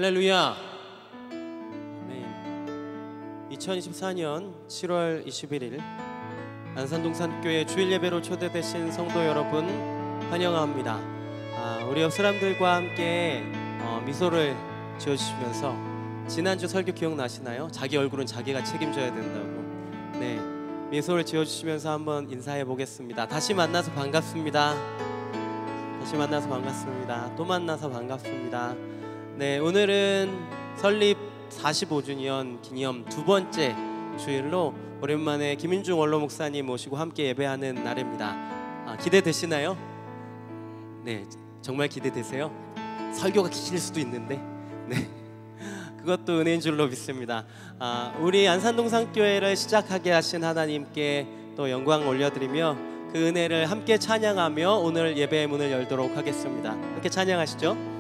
할렐루야. 아멘. 2024년 7월 21일 안산동산교회 주일 예배로 초대되신 성도 여러분 환영합니다. 우리 옆 사람들과 함께 미소를 지어주시면서 지난주 설교 기억나시나요? 자기 얼굴은 자기가 책임져야 된다고. 네, 미소를 지어주시면서 한번 인사해 보겠습니다. 다시 만나서 반갑습니다. 다시 만나서 반갑습니다. 또 만나서 반갑습니다. 네, 오늘은 설립 45주년 기념 두 번째 주일로 오랜만에 김인중 원로 목사님 모시고 함께 예배하는 날입니다. 기대되시나요? 네, 정말 기대되세요? 설교가 길일 수도 있는데 네, 그것도 은혜인 줄로 믿습니다. 우리 안산동산교회를 시작하게 하신 하나님께 또 영광 올려드리며 그 은혜를 함께 찬양하며 오늘 예배의 문을 열도록 하겠습니다. 함께 찬양하시죠.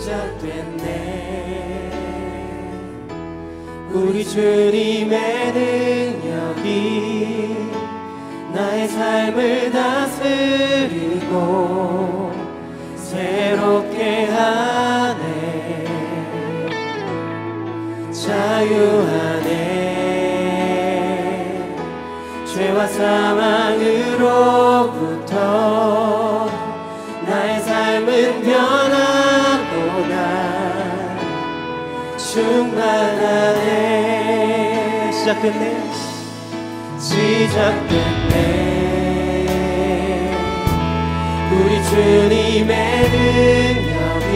시작됐네. 우리 주님의 능력이 나의 삶을 다스리고 새롭게 하네. 자유하네. 죄와 사망으로부터 나의 삶은 변하고 충만하네. 시작됐네. 시작됐네. 우리 주님의 능력이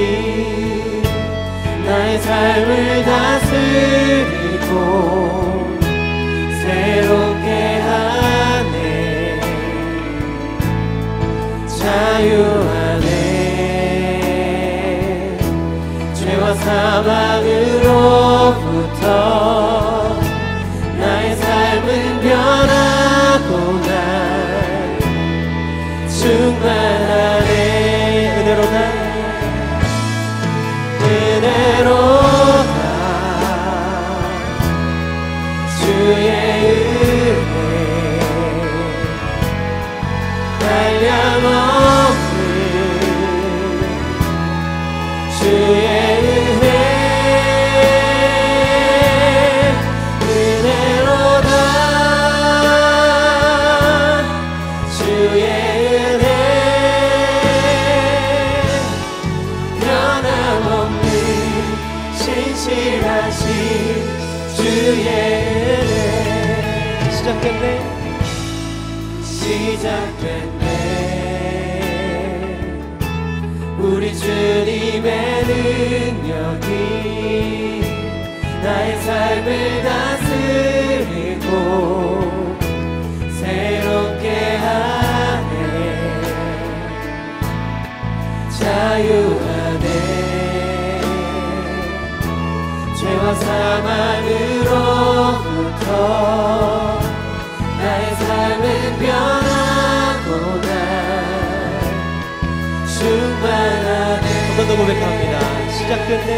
나의 삶을 다스리고 새롭게 하네. 자유하네. 죄와 사망으로부터 나의 삶은 변하고 난 충만하네. 은혜로다. 은혜로다. 주의 은혜 한량없는 주의 시작됐네. 우리 주님의 능력이 나의 삶을 다스리고 새롭게 하네. 자유하네. 죄와 사망으로부터 나의 삶은 변하고 난 충만하네. 한 번 더 고백합니다. 시작됐네.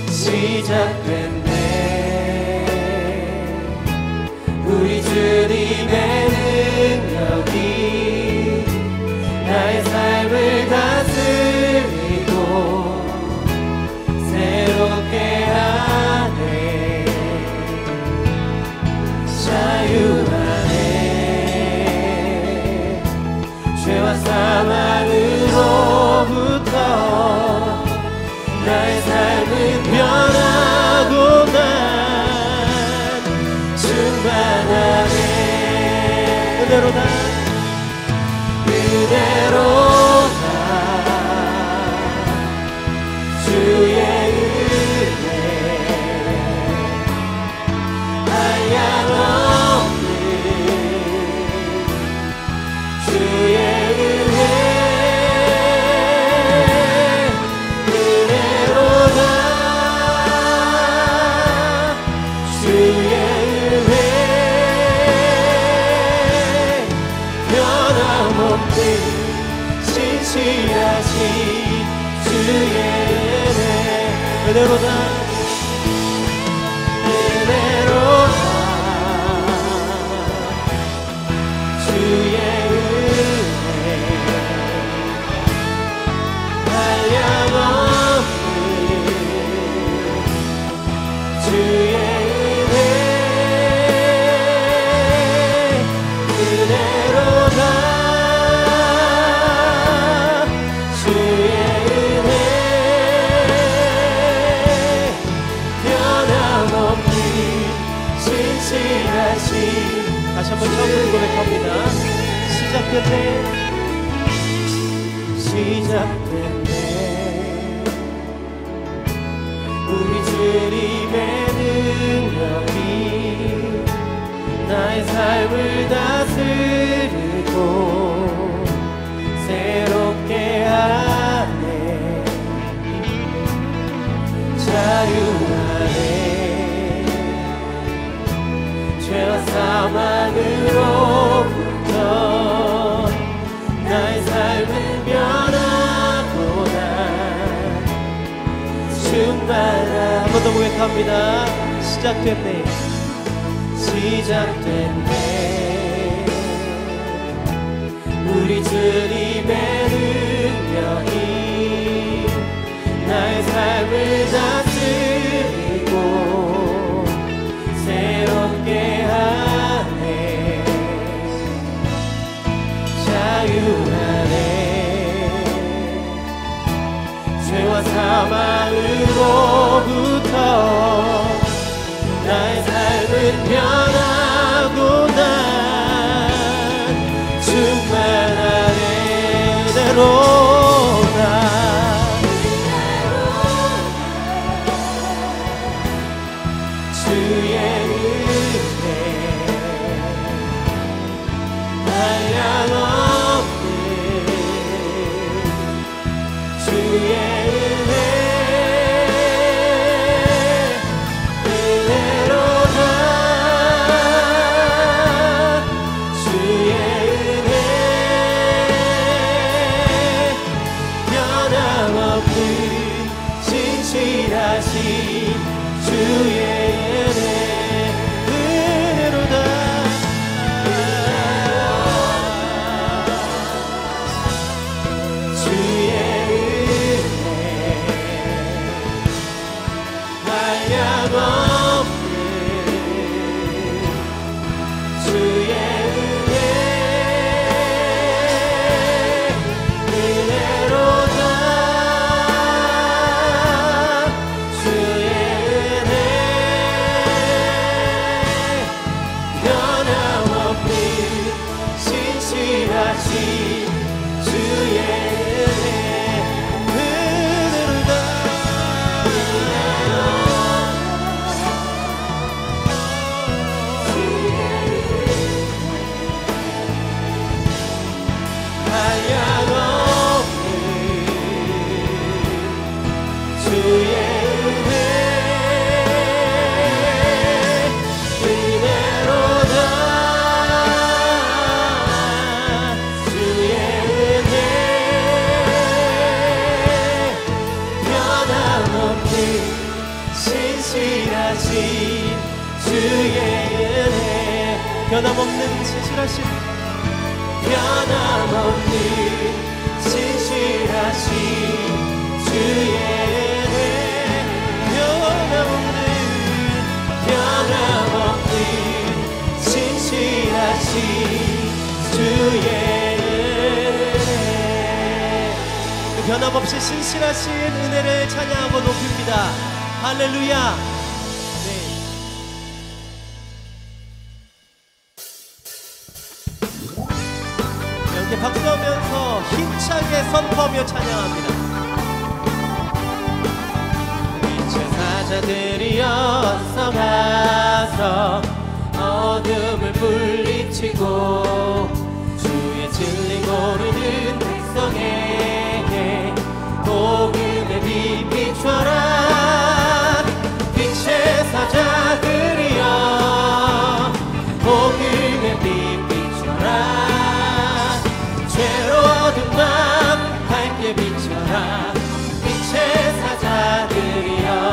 시작됐네. 우리 주님의 능력이 나의 삶을 다스리고 새롭게 하네. 자유하네. 죄와 사망으로부터 나의 삶은 변하고 난 충만하네. 은혜로다. 은혜로다. 은혜로다 은혜로다 주의 은혜 한량없는 주의 은혜로다 주의 은혜 변함없는 신실하신 다시 한번 처음으로 고백합니다. 시작됐네 시작됐네 우리 주님의 능력이 나의 삶을 다스리고 새롭게 하네 자유하네 죄와 사망으로부터 나의 삶을 변하고 난 충만한 한 번 더 고백합니다. 시작됐네 시작됐네 우리 주님의 능력이 나의 삶을 다스리고 새롭게 하네 자유하네 죄와 사망으로부터 나의 삶은 변하고 난 충만한 은혜로다 주의 은혜 한량없는 주의 주의 은혜 은혜로다 주의 은혜 한량없는 주의 은혜 은혜로다 주의 은혜 은혜로다 한량없는 주의 은혜 은혜로다 신실하신 주의 은혜 변함없는 신실하신 변함없는 신실하신 주의 은혜 변함없는 신실하신 주의 은혜 변함없이 신실하신 은혜를 찬양하고 높입니다. 할렐루야. 네. 이렇게 박수하면서 힘차게 선포하며 찬양합니다. 빛의 사자들이여 어서 가서 어둠을 물리치고 주의 진리 고르는 백성에게 복음의 빛 비춰라 빛의 사자들이여 복음의 빛 비춰라 죄로 어둠 밤 밝게 비춰라 빛의 사자들이여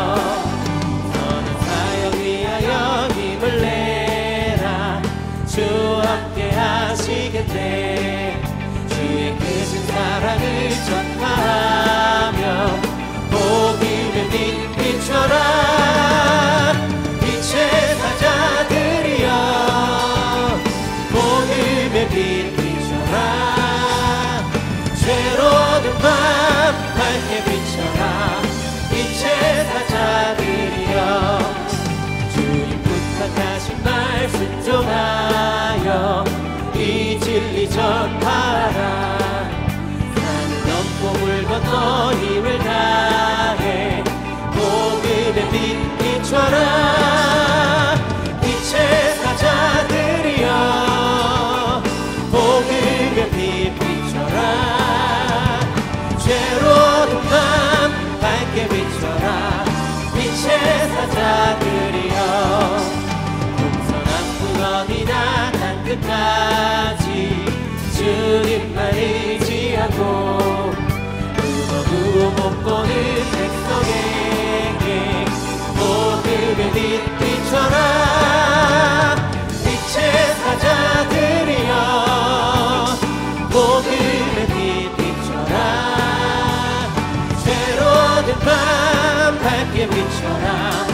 비춰라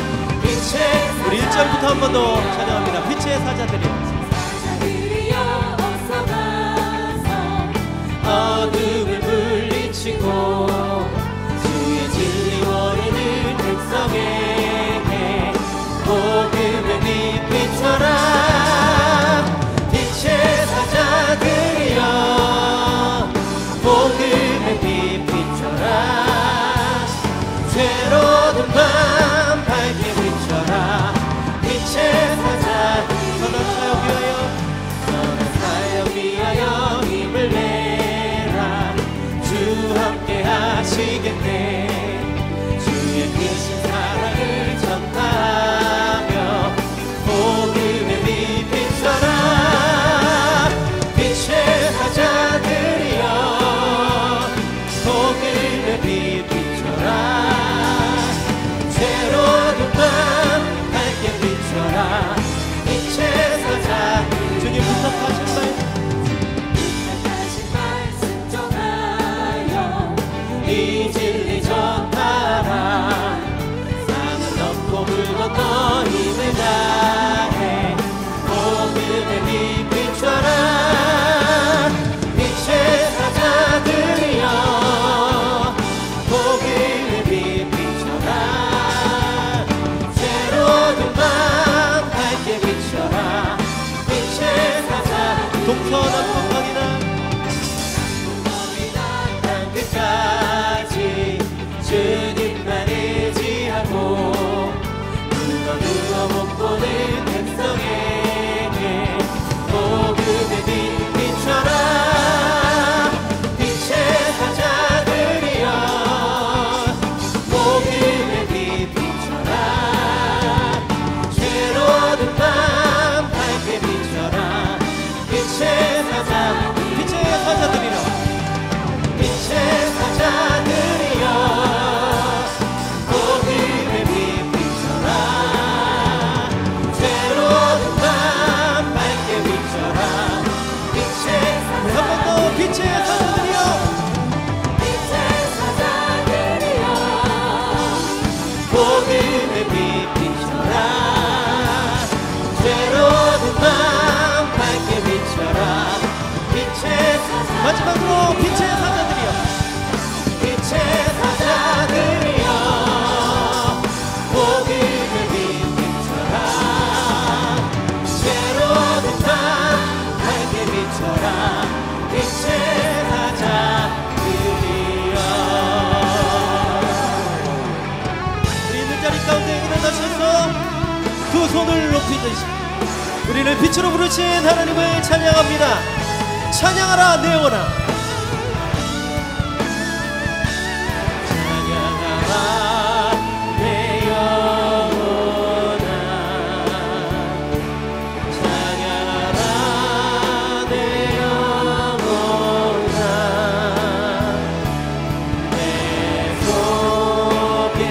빛의 우리 1절부터 한 번 더 찬양합니다. 빛의 사자들이여 사자들이여 어서 가서 어둠을 물리치고 주의 진리 원하는 백성에게 복음의 빛 비춰라 빛의 사자들이여 복음의 빛 비춰라 괴로운 밤 밝게 비춰라 빛의 사자 선한 사역 위하여 선한 사역 위하여 힘을 내라 주 함께 하시겠네 주의 크신 사랑을 전하며 복음의 빛 비춰라 빛의 사자들이여 복음의 빛 비춰라 새로운 밤 밝게 비춰라 빛의 사자 주님 부탁하신 말씀 전하여 이 진리 전하라 산은 넘고 물 건너 힘을 다해 복음의 빛 비춰라 빛의 사자들이여 복음의 빛 비춰라 새로운 밤 밝게 비춰라 빛의 사자 동서남북 강이나 땅 끝까지 주님만 의지하고 누가 못 보는 백성에게 복음의 빛 비춰라 빛의 사자들이여 복음의 빛 비춰라 새로운 밤 밝게 비춰라 빛의 사자 빛의 사자들이여 빛의 사자들이여 복음의 빛 비춰라 새로운 밤 밝게 비춰라 빛의 사자 한 번 더 빛의 사자들이여 빛의 사자들이여 복음의 빛 비춰라 새로운 밤 밝게 비춰라 빛의 사자 마지막으로 빛의 사자들이여 빛의 사자들이여 복음의 빛 비춰라 새로운 밤 밝게 비춰라 빛의 사자들이여 우리 있는 자리 가운데 일어나셔서 두 손을 높이 드시고 우리를 빛으로 부르신 하나님을 찬양합니다. 찬양하라 내 영혼아 찬양하라 내 영혼아 찬양하라 내 영혼아 내 속에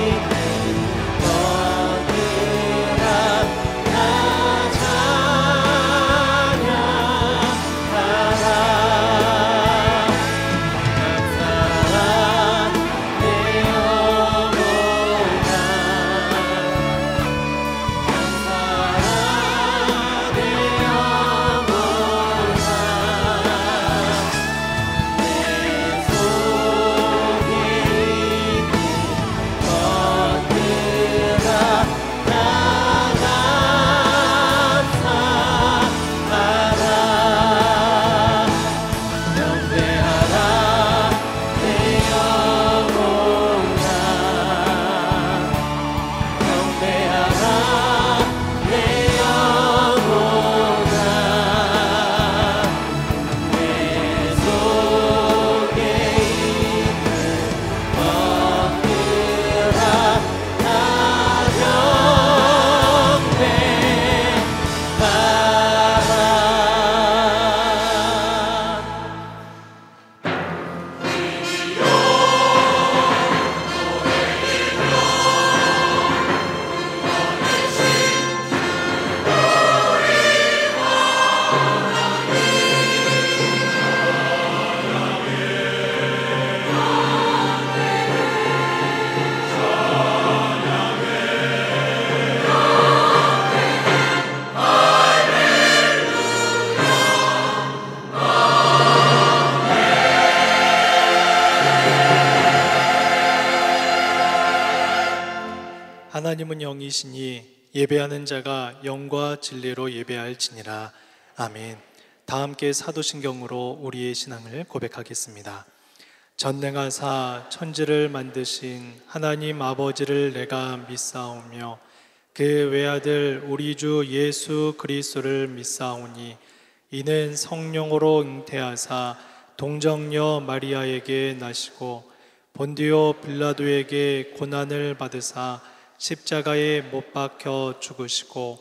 있는 너들아 나 찬양하라 하나님은 영이시니 예배하는 자가 영과 진리로 예배할지니라. 아멘. 다 함께 사도신경으로 우리의 신앙을 고백하겠습니다. 전능하사 천지를 만드신 하나님 아버지를 내가 믿사오며 그 외아들 우리 주 예수 그리스도를 믿사오니 이는 성령으로 잉태하사 동정녀 마리아에게 나시고 본디오 빌라도에게 고난을 받으사 십자가에 못 박혀 죽으시고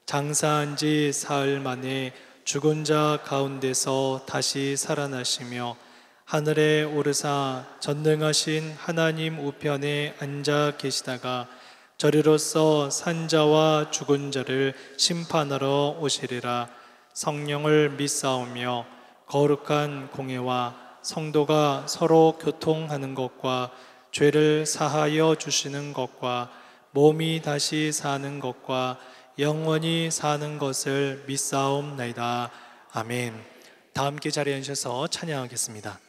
장사한 지 사흘 만에 죽은 자 가운데서 다시 살아나시며 하늘에 오르사 전능하신 하나님 우편에 앉아 계시다가 저리로서 산자와 죽은 자를 심판하러 오시리라. 성령을 믿사오며 거룩한 공예와 성도가 서로 교통하는 것과 죄를 사하여 주시는 것과 몸이 다시 사는 것과 영원히 사는 것을 믿사옵나이다. 아멘. 다 함께 자리에 앉으셔서 찬양하겠습니다.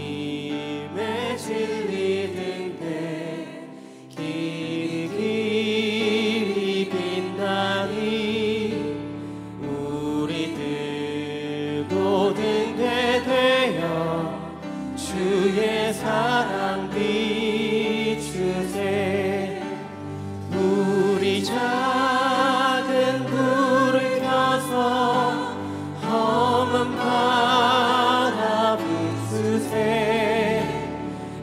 하나님의 진리 등대 길이 빛나니 우리들 모든 게 되어 주의 사랑 비추세. 우리 작은 불을 켜서 험한 바다 비추세.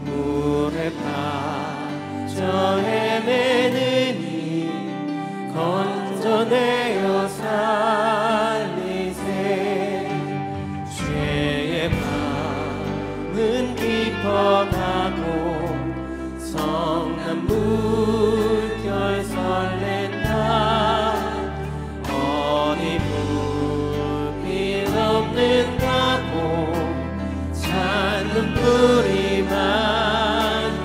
물에 빠져 헤매느니 건져내어 살리세. 죄의 밤은 깊어가고 성난 물결 설렌다. 어디 불빛 없는다고 찾는 불이 많구나.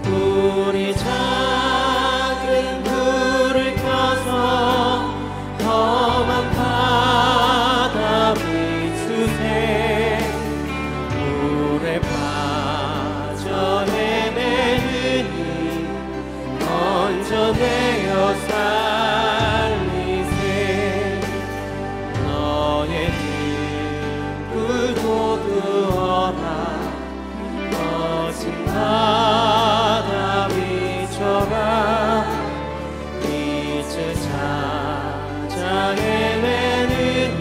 우리 작은 불을 켜서 험한 바다 비추세. 물에 빠져 헤매느니 건져내어 살리세. 너의 등불 돋우어라. 거친 바다 비춰라. 빛을 찾아 헤매느니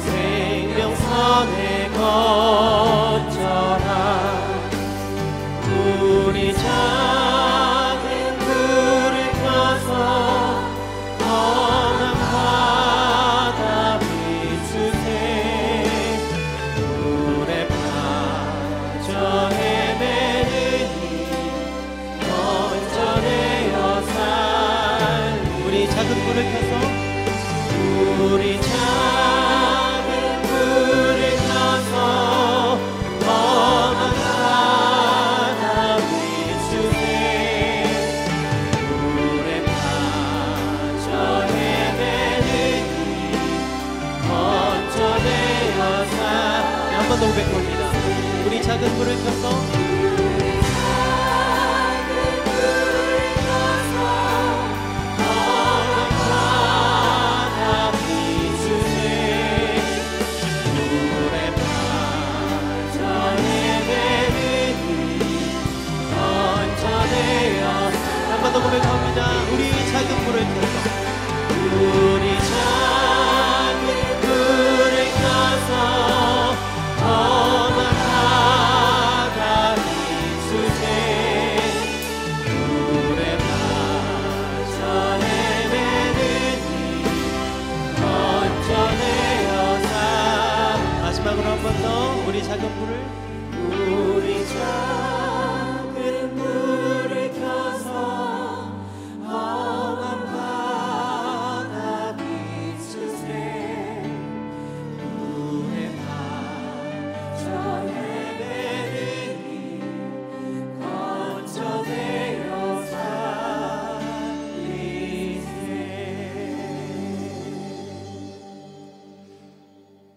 생명선에 걷져라. 우리 작은 불을 켜서 험한 바다 비추세. 물에 빠져 헤매느니 건져내어 살리세. 우리 작은 불을 켜서 우리 작은 불을 켜서 험한 바다 비추세. 물에 빠져 헤매느니 건져내어 살리세. 한 번 더 고백합니다. 우리 작은 불을 켜서 한 번 더 고백합니다. 우리 작은 불을 켜서 우리 작은 불을 켜서 험한 바다 비추세. 물에 빠져 헤매느니 건져내어 살리세. 마지막으로 한 번 더 우리 작은 불을 우리 작은 불을 켜서 험한 바다 비추세. 물에 빠져 헤매느니 건져내어 살리세.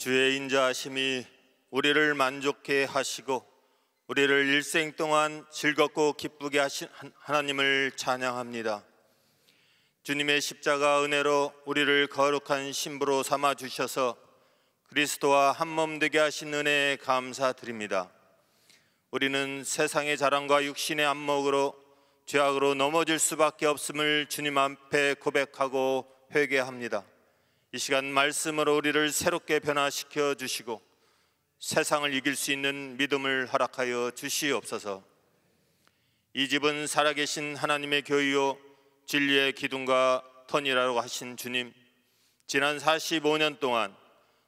주의 인자하심이 우리를 만족해 하시고 우리를 일생 동안 즐겁고 기쁘게 하신 하나님을 찬양합니다. 주님의 십자가 은혜로 우리를 거룩한 신부로 삼아 주셔서 그리스도와 한몸 되게 하신 은혜에 감사드립니다. 우리는 세상의 자랑과 육신의 안목으로 죄악으로 넘어질 수밖에 없음을 주님 앞에 고백하고 회개합니다. 이 시간 말씀으로 우리를 새롭게 변화시켜 주시고 세상을 이길 수 있는 믿음을 허락하여 주시옵소서. 이 집은 살아계신 하나님의 교회요 진리의 기둥과 터이라고 하신 주님, 지난 45년 동안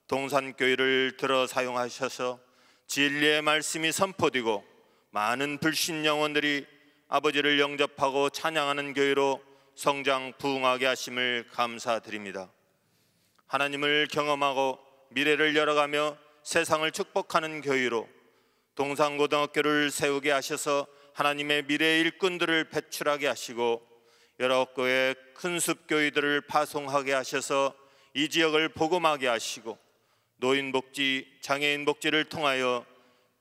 동산교회를 들어 사용하셔서 진리의 말씀이 선포되고 많은 불신 영혼들이 아버지를 영접하고 찬양하는 교회로 성장 부흥하게 하심을 감사드립니다. 하나님을 경험하고 미래를 열어가며 세상을 축복하는 교회로 동산고등학교를 세우게 하셔서 하나님의 미래의 일꾼들을 배출하게 하시고 여러 교회 큰 숲교회들을 파송하게 하셔서 이 지역을 복음하게 하시고 노인복지, 장애인복지를 통하여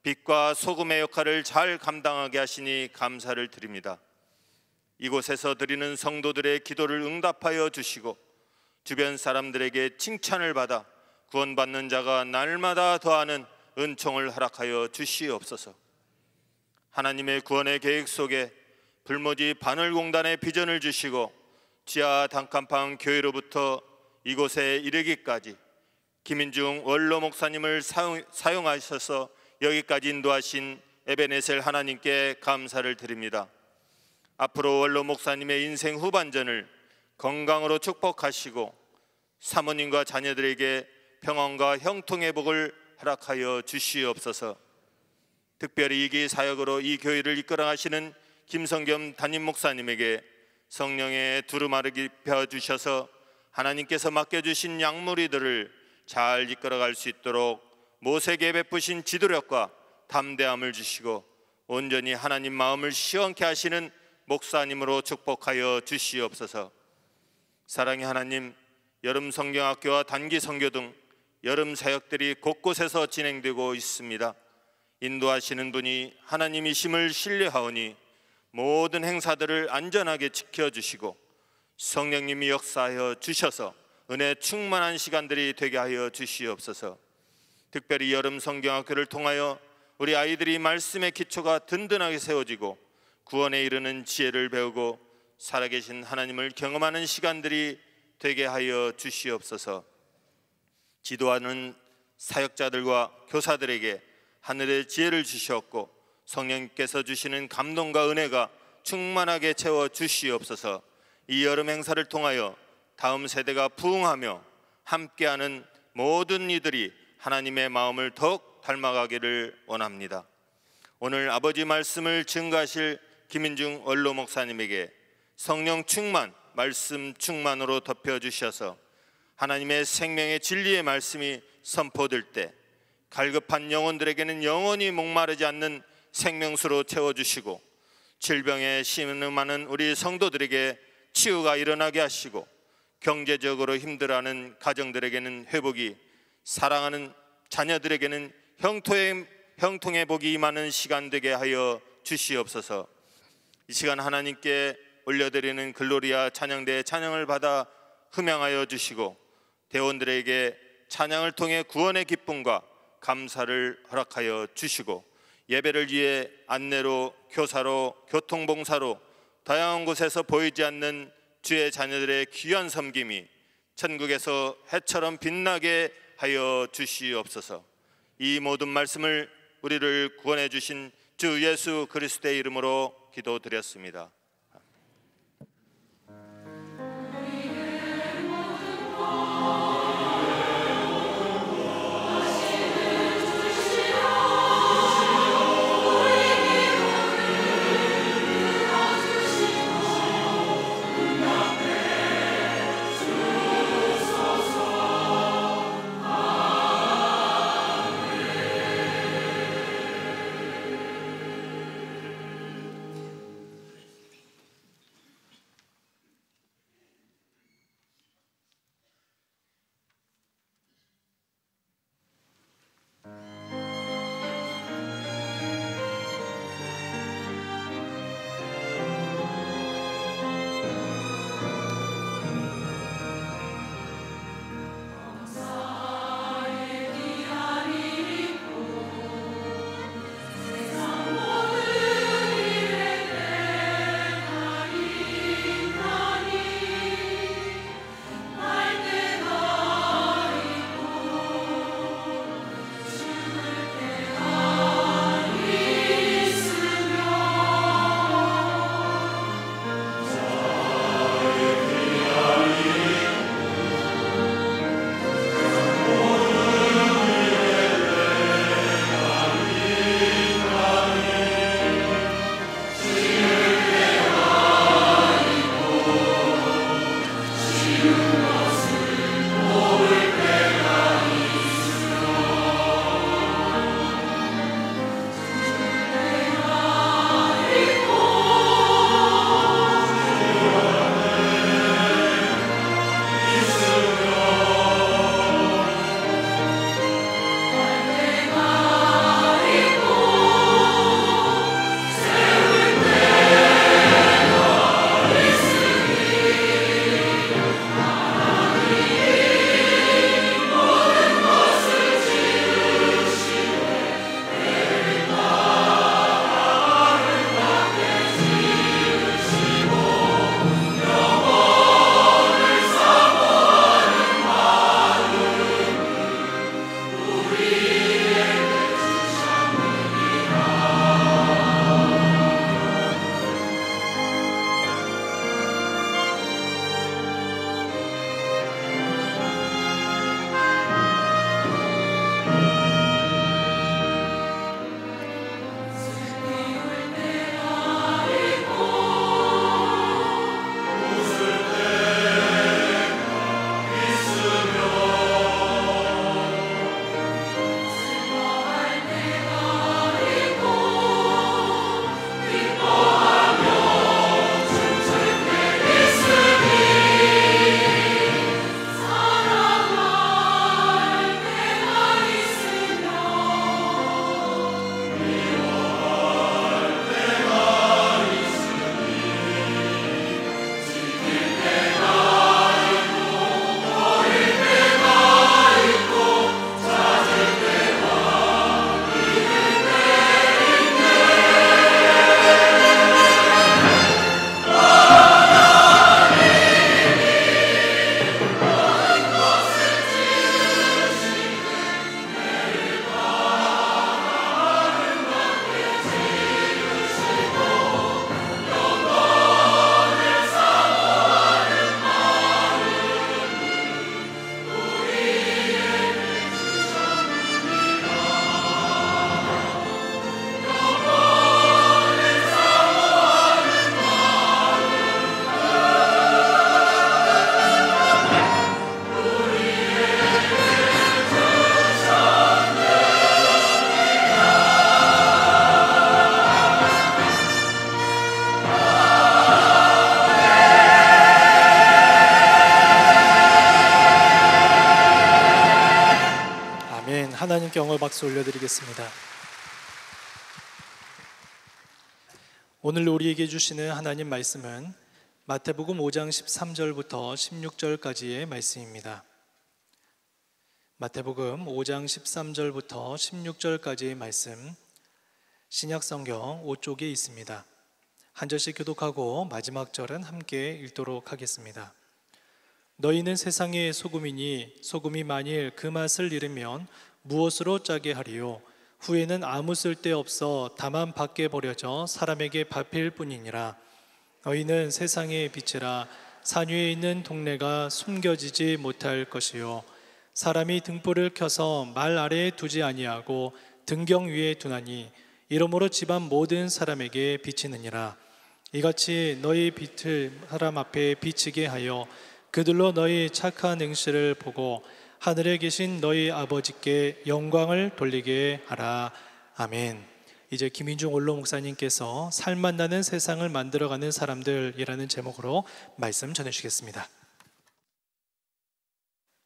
빛과 소금의 역할을 잘 감당하게 하시니 감사를 드립니다. 이곳에서 드리는 성도들의 기도를 응답하여 주시고 주변 사람들에게 칭찬을 받아 구원받는 자가 날마다 더하는 은총을 허락하여 주시옵소서. 하나님의 구원의 계획 속에 불모지 바늘공단의 비전을 주시고 지하 단칸방 교회로부터 이곳에 이르기까지 김인중 원로 목사님을 사용하셔서 여기까지 인도하신 에베네셀 하나님께 감사를 드립니다. 앞으로 원로 목사님의 인생 후반전을 건강으로 축복하시고 사모님과 자녀들에게 평안과 형통의 복을 허락하여 주시옵소서. 특별히 이기 사역으로 이 교회를 이끌어 가시는 김성겸 담임 목사님에게 성령의 두루마를 입혀 주셔서 하나님께서 맡겨주신 양무리들을 잘 이끌어갈 수 있도록 모세에게 베푸신 지도력과 담대함을 주시고 온전히 하나님 마음을 시원케 하시는 목사님으로 축복하여 주시옵소서. 사랑의 하나님, 여름 성경학교와 단기 선교 등 여름 사역들이 곳곳에서 진행되고 있습니다. 인도하시는 분이 하나님이심을 신뢰하오니 모든 행사들을 안전하게 지켜주시고 성령님이 역사하여 주셔서 은혜 충만한 시간들이 되게 하여 주시옵소서. 특별히 여름 성경학교를 통하여 우리 아이들이 말씀의 기초가 든든하게 세워지고 구원에 이르는 지혜를 배우고 살아계신 하나님을 경험하는 시간들이 되게 하여 주시옵소서. 지도하는 사역자들과 교사들에게 하늘의 지혜를 주시옵고 성령님께서 주시는 감동과 은혜가 충만하게 채워 주시옵소서. 이 여름 행사를 통하여 다음 세대가 부흥하며 함께하는 모든 이들이 하나님의 마음을 더욱 닮아가기를 원합니다. 오늘 아버지 말씀을 증거하실 김인중 원로 목사님에게 성령 충만, 말씀 충만으로 덮여주셔서 하나님의 생명의 진리의 말씀이 선포될 때 갈급한 영혼들에게는 영원히 목마르지 않는 생명수로 채워주시고 질병에 신음하는 우리 성도들에게 치유가 일어나게 하시고 경제적으로 힘들어하는 가정들에게는 회복이, 사랑하는 자녀들에게는 형통의 복이 임하는 시간 되게 하여 주시옵소서. 이 시간 하나님께 올려드리는 글로리아 찬양대의 찬양을 받아 흠양하여 주시고 대원들에게 찬양을 통해 구원의 기쁨과 감사를 허락하여 주시고 예배를 위해 안내로, 교사로, 교통봉사로 다양한 곳에서 보이지 않는 주의 자녀들의 귀한 섬김이 천국에서 해처럼 빛나게 하여 주시옵소서. 이 모든 말씀을 우리를 구원해 주신 주 예수 그리스도의 이름으로 기도드렸습니다. 함께 영어 박수 올려드리겠습니다. 오늘 우리에게 주시는 하나님 말씀은 마태복음 5장 13절부터 16절까지의 말씀입니다. 마태복음 5장 13절부터 16절까지의 말씀, 신약성경 5쪽에 있습니다. 한 절씩 교독하고 마지막 절은 함께 읽도록 하겠습니다. 너희는 세상의 소금이니 소금이 만일 그 맛을 잃으면 무엇으로 짜게 하리요? 후에는 아무 쓸데없어 다만 밖에 버려져 사람에게 밟힐 뿐이니라. 너희는 세상의 빛이라. 산 위에 있는 동네가 숨겨지지 못할 것이요 사람이 등불을 켜서 말 아래에 두지 아니하고 등경 위에 두나니 이러므로 집안 모든 사람에게 비치느니라. 이같이 너희 빛을 사람 앞에 비치게 하여 그들로 너희 착한 행실을 보고 하늘에 계신 너희 아버지께 영광을 돌리게 하라. 아멘. 이제 김인중 원로 목사님께서 살맛 나는 세상을 만들어가는 사람들이라는 제목으로 말씀 전해주시겠습니다.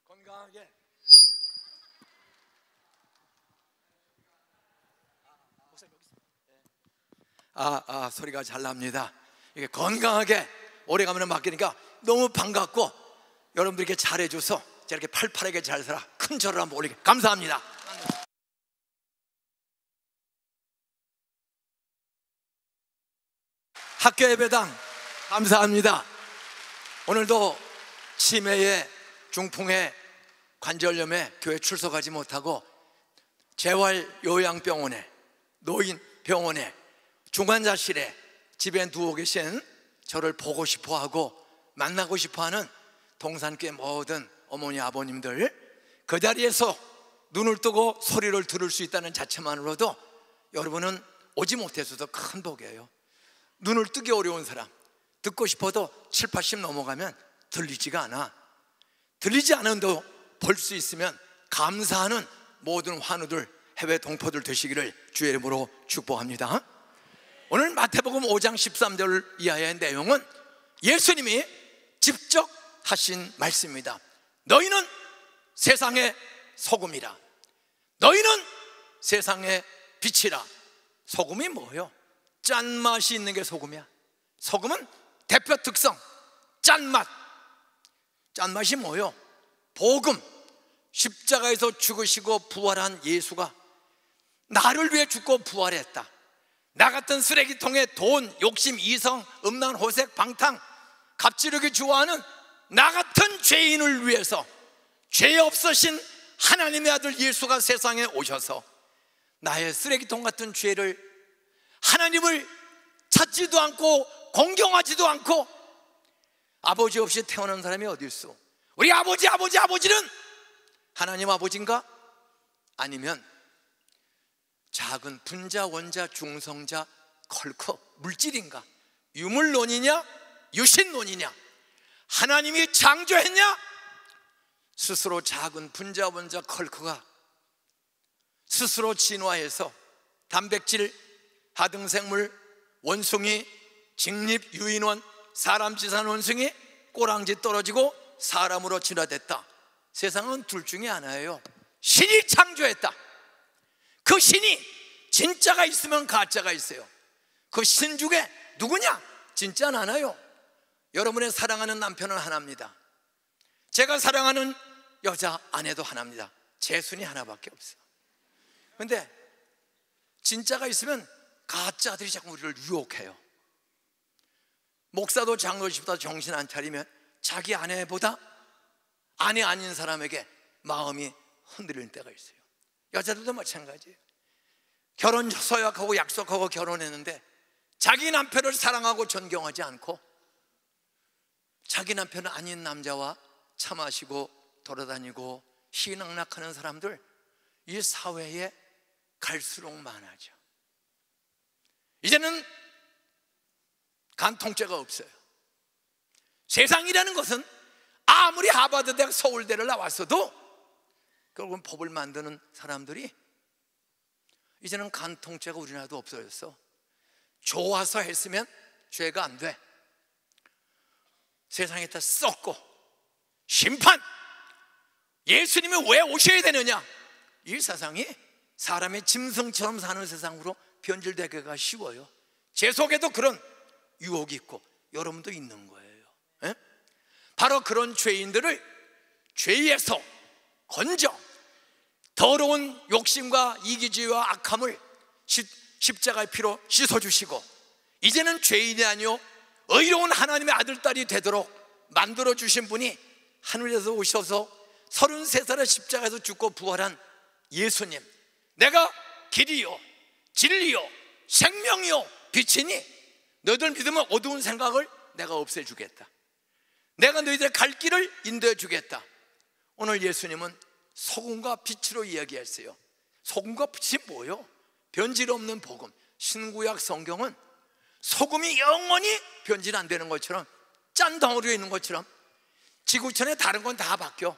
건강하게. 소리가 잘 납니다. 이게 건강하게 오래가면 맡기니까 너무 반갑고, 여러분들이 이렇게 잘해줘서 제가 이렇게 팔팔하게 잘 살아 큰 절을 한번 올리게 감사합니다. 학교 예배당 감사합니다. 오늘도 치매에 중풍에 관절염에 교회 출석하지 못하고 재활요양병원에, 노인병원에, 중환자실에 집에 누워 계신 저를 보고 싶어하고 만나고 싶어하는 동산교회 모든 어머니 아버님들, 그 자리에서 눈을 뜨고 소리를 들을 수 있다는 자체만으로도 여러분은 오지 못해서도 큰 복이에요. 눈을 뜨기 어려운 사람, 듣고 싶어도 7, 80 넘어가면 들리지가 않아. 들리지 않은도 볼 수 있으면 감사하는 모든 환우들, 해외 동포들 되시기를 주의 이름으로 축복합니다. 오늘 마태복음 5장 13절 이하의 내용은 예수님이 직접 하신 말씀입니다. 너희는 세상의 소금이라. 너희는 세상의 빛이라. 소금이 뭐예요? 짠맛이 있는 게 소금이야. 소금은 대표 특성, 짠맛. 짠맛이 뭐예요? 복음, 십자가에서 죽으시고 부활한 예수가 나를 위해 죽고 부활했다. 나 같은 쓰레기통에 돈, 욕심, 이성, 음란, 호색, 방탕, 갑질하기 좋아하는 나 같은 죄인을 위해서 죄 없으신 하나님의 아들 예수가 세상에 오셔서 나의 쓰레기통 같은 죄를, 하나님을 찾지도 않고 공경하지도 않고, 아버지 없이 태어난 사람이 어디 있어? 우리 아버지는 하나님 아버지인가? 아니면 작은 분자, 원자, 중성자, 컬커, 물질인가? 유물론이냐? 유신론이냐? 하나님이 창조했냐? 스스로 작은 분자, 원자, 컬커가 스스로 진화해서 단백질, 하등생물, 원숭이, 직립, 유인원, 사람 지산 원숭이, 꼬랑지 떨어지고 사람으로 진화됐다. 세상은 둘 중에 하나예요. 신이 창조했다. 그 신이 진짜가 있으면 가짜가 있어요. 그 신 중에 누구냐? 진짜는 하나요. 여러분의 사랑하는 남편은 하나입니다. 제가 사랑하는 여자 아내도 하나입니다. 제 순이 하나밖에 없어. 그런데 진짜가 있으면 가짜들이 자꾸 우리를 유혹해요. 목사도 장로십보다 정신 안 차리면 자기 아내보다 아내 아닌 사람에게 마음이 흔들리는 때가 있어요. 여자들도 마찬가지예요. 결혼 서약하고 약속하고 결혼했는데 자기 남편을 사랑하고 존경하지 않고 자기 남편은 아닌 남자와 차 마시고 돌아다니고 희낙낙하는 사람들, 이 사회에 갈수록 많아져. 이제는 간통죄가 없어요. 세상이라는 것은 아무리 하버드 대학, 서울대를 나왔어도 결국은 법을 만드는 사람들이 이제는 간통죄가 우리나라도 없어졌어. 좋아서 했으면 죄가 안 돼. 세상에다 썩고 심판, 예수님이 왜 오셔야 되느냐? 이 세상이 사람의 짐승처럼 사는 세상으로 변질되기가 쉬워요. 제 속에도 그런 유혹이 있고 여러분도 있는 거예요. 예? 바로 그런 죄인들을 죄에서 건져 더러운 욕심과 이기주의와 악함을 십자가의 피로 씻어주시고 이제는 죄인이 아니요 의로운 하나님의 아들, 딸이 되도록 만들어주신 분이 하늘에서 오셔서 33살에 십자가에서 죽고 부활한 예수님, 내가 길이요 진리요 생명이요 빛이니 너희들 믿으면 어두운 생각을 내가 없애주겠다. 내가 너희들 갈 길을 인도해 주겠다. 오늘 예수님은 소금과 빛으로 이야기했어요. 소금과 빛이 뭐예요? 변질 없는 복음. 신구약 성경은 소금이 영원히 변질 안 되는 것처럼, 짠 덩어리에 있는 것처럼 지구촌에 다른 건 다 바뀌어.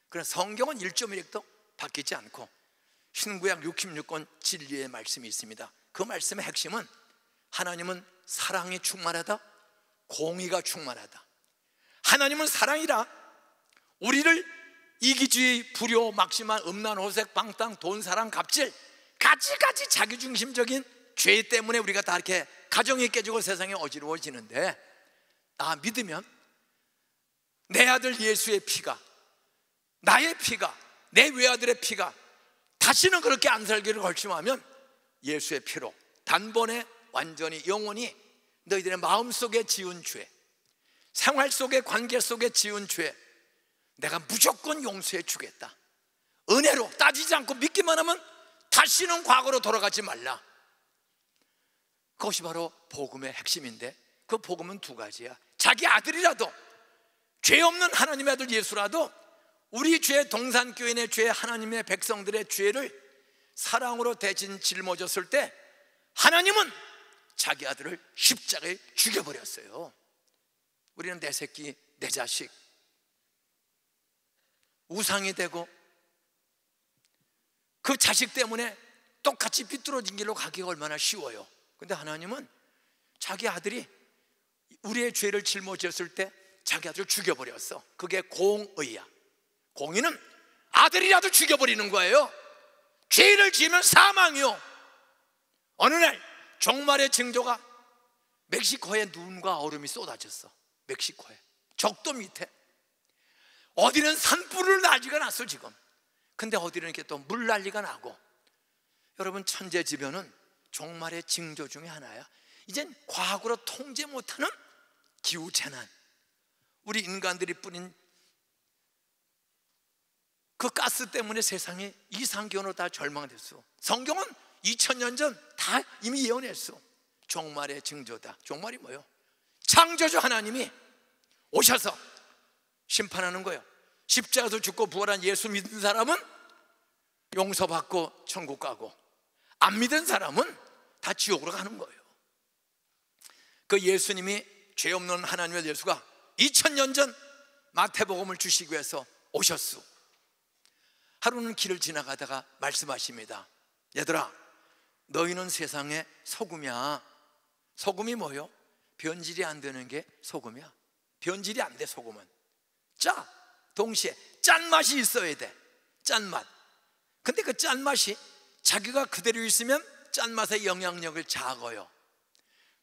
그래서 성경은 1.1획도 바뀌지 않고 신구약 66권 진리의 말씀이 있습니다. 그 말씀의 핵심은 하나님은 사랑이 충만하다, 공의가 충만하다. 하나님은 사랑이라 우리를 이기주의, 불효, 막심한, 음란, 호색, 방탕, 돈, 사랑, 갑질, 가지가지 자기중심적인 죄 때문에 우리가 다 이렇게 가정이 깨지고 세상이 어지러워지는데, 나 믿으면 내 아들 예수의 피가, 나의 피가, 내 외아들의 피가 다시는 그렇게 안 살기를 결심하면 예수의 피로 단번에 완전히 영원히 너희들의 마음속에 지은 죄, 생활 속에, 관계 속에 지은 죄 내가 무조건 용서해 주겠다. 은혜로 따지지 않고 믿기만 하면 다시는 과거로 돌아가지 말라. 그것이 바로 복음의 핵심인데, 그 복음은 두 가지야. 자기 아들이라도, 죄 없는 하나님의 아들 예수라도 우리 죄, 동산교인의 죄, 하나님의 백성들의 죄를 사랑으로 대신 짊어졌을 때 하나님은 자기 아들을 십자가에 죽여버렸어요. 우리는 내 새끼, 내 자식 우상이 되고 그 자식 때문에 똑같이 삐뚤어진 길로 가기가 얼마나 쉬워요. 근데 하나님은 자기 아들이 우리의 죄를 짊어졌을 때 자기 아들을 죽여버렸어. 그게 공의야. 공의는 아들이라도 죽여버리는 거예요. 죄를 지으면 사망이요. 어느 날 종말의 징조가 멕시코에 눈과 얼음이 쏟아졌어. 멕시코에 적도 밑에 어디는 산불을 난리가 났어 지금. 근데 어디는 이렇게 또 물 난리가 나고. 여러분, 천재지변은 종말의 징조 중에 하나야. 이젠 과학으로 통제 못하는 기후재난, 우리 인간들이 뿌린 그 가스 때문에 세상이 이상기온으로 다 절망됐어. 성경은 2000년 전 다 이미 예언했어. 종말의 징조다. 종말이 뭐예요? 창조주 하나님이 오셔서 심판하는 거예요. 십자가에서 죽고 부활한 예수 믿는 사람은 용서받고 천국 가고, 안 믿은 사람은 다 지옥으로 가는 거예요. 그 예수님이, 죄 없는 하나님의 예수가 2000년 전 마태복음을 주시기 위해서 오셨어. 하루는 길을 지나가다가 말씀하십니다. 얘들아, 너희는 세상의 소금이야. 소금이 뭐요? 변질이 안 되는 게 소금이야. 변질이 안 돼. 소금은 짜, 동시에 짠맛이 있어야 돼. 짠맛. 근데 그 짠맛이 자기가 그대로 있으면 짠맛의 영향력을 작아요.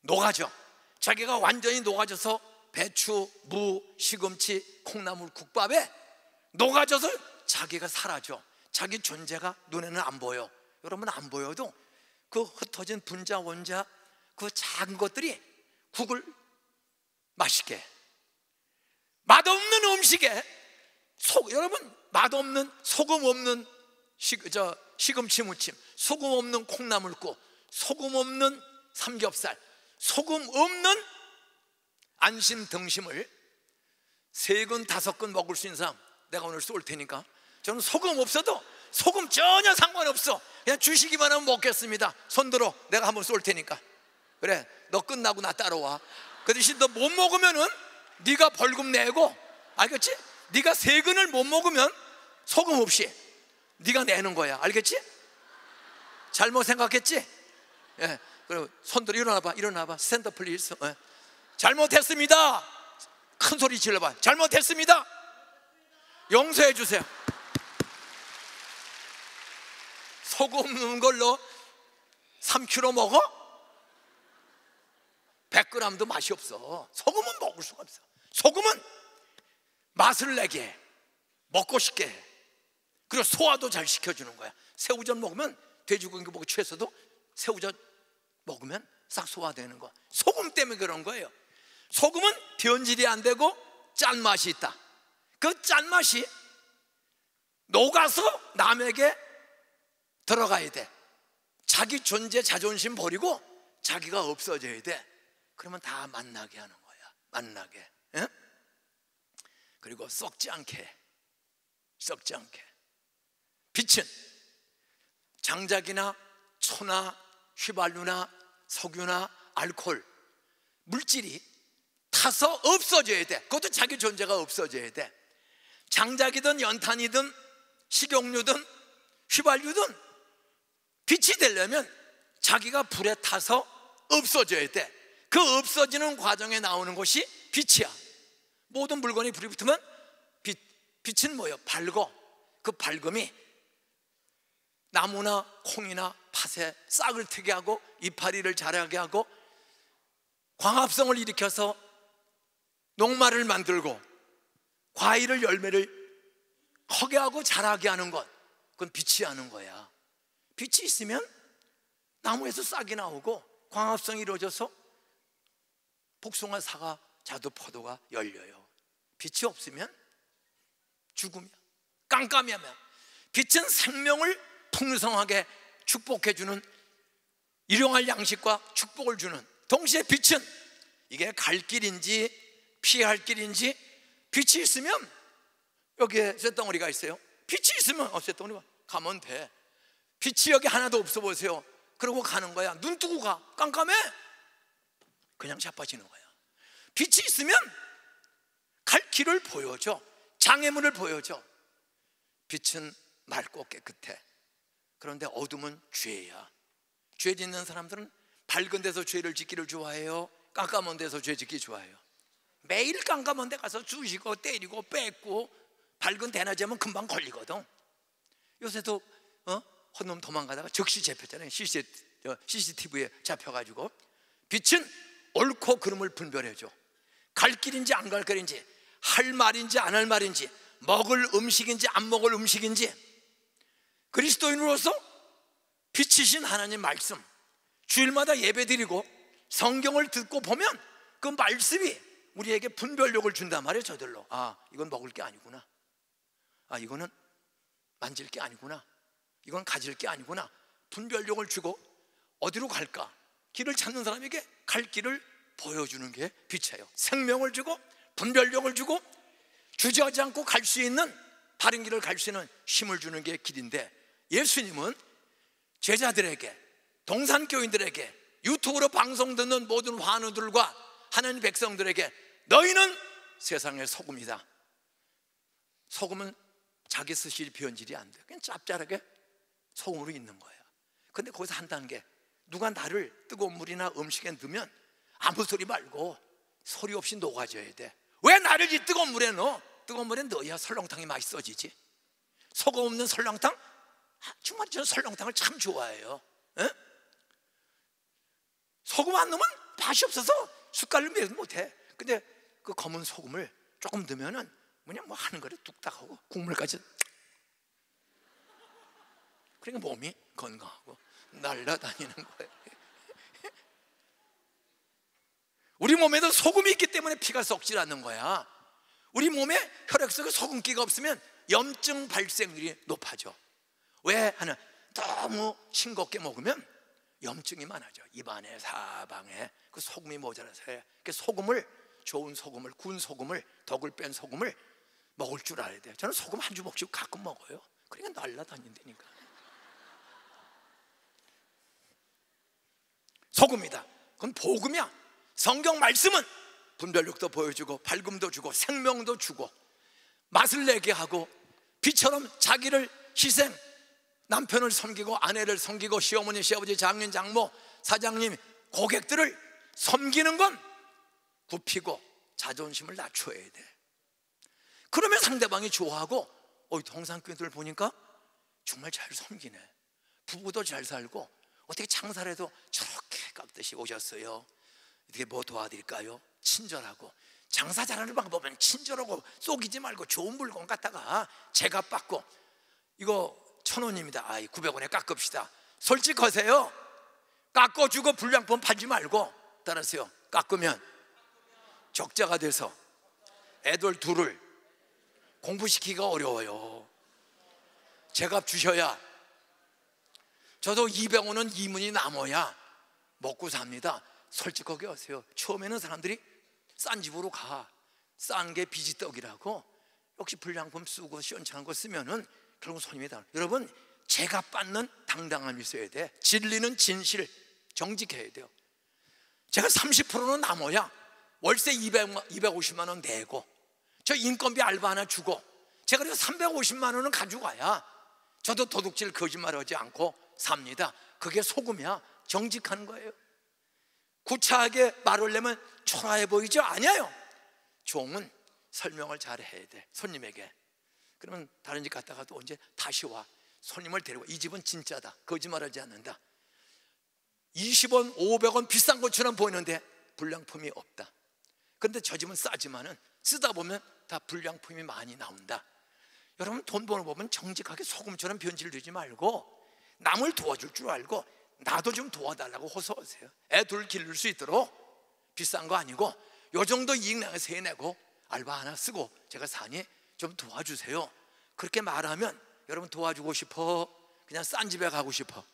녹아져. 자기가 완전히 녹아져서 배추, 무, 시금치, 콩나물, 국밥에 녹아져서 자기가 사라져. 자기 존재가 눈에는 안 보여. 여러분, 안 보여도 그 흩어진 분자, 원자, 그 작은 것들이 국을 맛있게 해. 맛없는 음식에 여러분, 맛없는, 소금 없는 시금치 무침, 소금 없는 콩나물국, 소금 없는 삼겹살, 소금 없는 안심 등심을 3근 5근 먹을 수 있는 사람, 내가 오늘 쏠 테니까. 저는 소금 없어도, 소금 전혀 상관없어, 그냥 주시기만 하면 먹겠습니다. 손들어. 내가 한번 쏠 테니까. 그래, 너 끝나고 나 따라와. 그 대신 너 못 먹으면은 네가 벌금 내고, 알겠지? 네가 3근을 못 먹으면 소금 없이 네가 내는 거야. 알겠지? 잘못 생각했지? 예. 그리고 손들어. 일어나봐. 일어나봐. 스탠드 플리즈. 예. 잘못했습니다. 큰 소리 질러봐. 잘못했습니다. 용서해 주세요. 소금 넣은 걸로 3kg 먹어? 100g도 맛이 없어. 소금은 먹을 수가 없어. 소금은 맛을 내게 해, 먹고 싶게 해. 그리고 소화도 잘 시켜주는 거야. 새우젓 먹으면 돼지고기 먹고 취해서도 새우젓 먹으면 싹 소화되는 거. 소금 때문에 그런 거예요. 소금은 변질이 안 되고 짠맛이 있다. 그 짠맛이 녹아서 남에게 들어가야 돼. 자기 존재 자존심 버리고 자기가 없어져야 돼. 그러면 다 만나게 하는 거야. 만나게. 예? 그리고 썩지 않게. 썩지 않게. 빛은 장작이나 초나 휘발유나 석유나 알코올 물질이 타서 없어져야 돼. 그것도 자기 존재가 없어져야 돼. 장작이든 연탄이든 식용유든 휘발유든 빛이 되려면 자기가 불에 타서 없어져야 돼. 그 없어지는 과정에 나오는 것이 빛이야. 모든 물건이 불이 붙으면 빛은 뭐예요? 밝어. 그 밝음이 나무나 콩이나 팥에 싹을 트게 하고 이파리를 자라게 하고 광합성을 일으켜서 녹말을 만들고 과일을 열매를 커게 하고 자라게 하는 것, 그건 빛이 하는 거야. 빛이 있으면 나무에서 싹이 나오고 광합성이 이루어져서 복숭아, 사과, 자두, 포도가 열려요. 빛이 없으면 죽음이야. 깜깜이하면. 빛은 생명을 풍성하게 축복해주는 일용할 양식과 축복을 주는, 동시에 빛은 이게 갈 길인지 피할 길인지 빛이 있으면 여기에 쇳덩어리가 있어요. 빛이 있으면 쇳덩어리가 가면 돼. 빛이 여기 하나도 없어 보세요. 그러고 가는 거야. 눈 뜨고 가. 깜깜해. 그냥 자빠지는 거야. 빛이 있으면 갈 길을 보여줘. 장애물을 보여줘. 빛은 맑고 깨끗해. 그런데 어둠은 죄야. 죄 짓는 사람들은 밝은 데서 죄를 짓기를 좋아해요? 깜깜한 데서 죄 짓기 좋아해요? 매일 깜깜한 데 가서 쑤시고 때리고 뺏고 밝은 대낮에면 금방 걸리거든. 요새도 헛놈 도망가다가 즉시 잡혔잖아요. CCTV에 잡혀가지고. 빛은 옳고 그름을 분별해줘. 갈 길인지 안 갈 길인지, 할 말인지 안 할 말인지, 먹을 음식인지 안 먹을 음식인지, 그리스도인으로서 빛이신 하나님 말씀, 주일마다 예배드리고 성경을 듣고 보면 그 말씀이 우리에게 분별력을 준단 말이에요. 저들로. 아, 이건 먹을 게 아니구나. 아, 이거는 만질 게 아니구나. 이건 가질 게 아니구나. 분별력을 주고 어디로 갈까? 길을 찾는 사람에게 갈 길을 보여주는 게 빛이에요. 생명을 주고 분별력을 주고 주저하지 않고 갈 수 있는, 바른 길을 갈 수 있는 힘을 주는 게 길인데, 예수님은 제자들에게, 동산교인들에게, 유튜브로 방송 듣는 모든 환우들과 하나님 백성들에게 너희는 세상의 소금이다. 소금은 자기 스실이 변질이 안 돼. 그냥 짭짤하게 소금으로 있는 거야. 근데 거기서 한 단계, 누가 나를 뜨거운 물이나 음식에 넣으면 아무 소리 말고 소리 없이 녹아져야 돼. 왜 나를 이 뜨거운 물에 넣어? 뜨거운 물에 넣어야 설렁탕이 맛있어지지. 소금 없는 설렁탕? 정말 저는 설렁탕을 참 좋아해요. 에? 소금 안 넣으면 맛이 없어서 숟갈로 매도 못해. 근데 그 검은 소금을 조금 넣으면은 그냥 뭐 하는 거를 뚝딱 하고 국물까지. 그러니까 몸이 건강하고 날아다니는 거예요. 우리 몸에도 소금이 있기 때문에 피가 썩질 않는 거야. 우리 몸에 혈액 속에 소금기가 없으면 염증 발생률이 높아져. 왜 하나? 너무 싱겁게 먹으면 염증이 많아져. 입안에 사방에 그 소금이 모자라서 해. 그 소금을, 좋은 소금을, 군 소금을, 덕을 뺀 소금을 먹을 줄 알아야 돼. 저는 소금 한 주먹씩 가끔 먹어요. 그러니까 날라다닌다니까. 소금이다. 그건 복음이야. 성경 말씀은 분별력도 보여주고 밝음도 주고 생명도 주고 맛을 내게 하고 빛처럼 자기를 희생, 남편을 섬기고 아내를 섬기고 시어머니, 시아버지, 장인, 장모, 사장님, 고객들을 섬기는 건 굽히고 자존심을 낮춰야 돼. 그러면 상대방이 좋아하고 동산교인들 보니까 정말 잘 섬기네. 부부도 잘 살고 어떻게 장사를 해도 저렇게 깍듯이 오셨어요. 어떻게 뭐 도와드릴까요? 친절하고, 장사 잘하는 방법은 친절하고 속이지 말고 좋은 물건 갖다가 제값 받고, 이거 1,000원입니다. 900원에 깎읍시다. 솔직하세요. 깎아주고 불량품 팔지 말고, 따라서요, 깎으면 적자가 돼서 애들 둘을 공부시키기가 어려워요. 제값 주셔야, 저도 200원은 이문이 남아야 먹고 삽니다. 솔직하게 하세요. 처음에는 사람들이 싼 집으로 가, 싼 게 비지떡이라고. 역시 불량품 쓰고 시원찮은 거 쓰면은 결국 손님이 다. 여러분, 제값 받는 당당함이 있어야 돼. 진리는 진실, 정직해야 돼요. 제가 30%는 남아야 월세 250만 원 내고, 저 인건비 알바 하나 주고, 제가 그래서 350만 원은 가져가야 저도 도둑질 거짓말하지 않고 삽니다. 그게 소금이야. 정직한 거예요. 구차하게 말을 내면 초라해 보이죠? 아니에요. 종은 설명을 잘 해야 돼, 손님에게. 그러면 다른 집 갔다가도 언제 다시 와, 손님을 데리고, 이 집은 진짜다, 거짓말하지 않는다. 20원, 500원 비싼 것처럼 보이는데 불량품이 없다. 그런데 저 집은 싸지만은 쓰다 보면 다 불량품이 많이 나온다. 여러분, 돈 버는 법은 정직하게 소금처럼 변질되지 말고 남을 도와줄 줄 알고 나도 좀 도와달라고 호소하세요. 애 둘 기를 수 있도록 비싼 거 아니고 요 정도 이익 내서 해내고 알바 하나 쓰고 제가 사니 좀 도와주세요. 그렇게 말하면 여러분, 도와주고 싶어? 그냥 싼 집에 가고 싶어?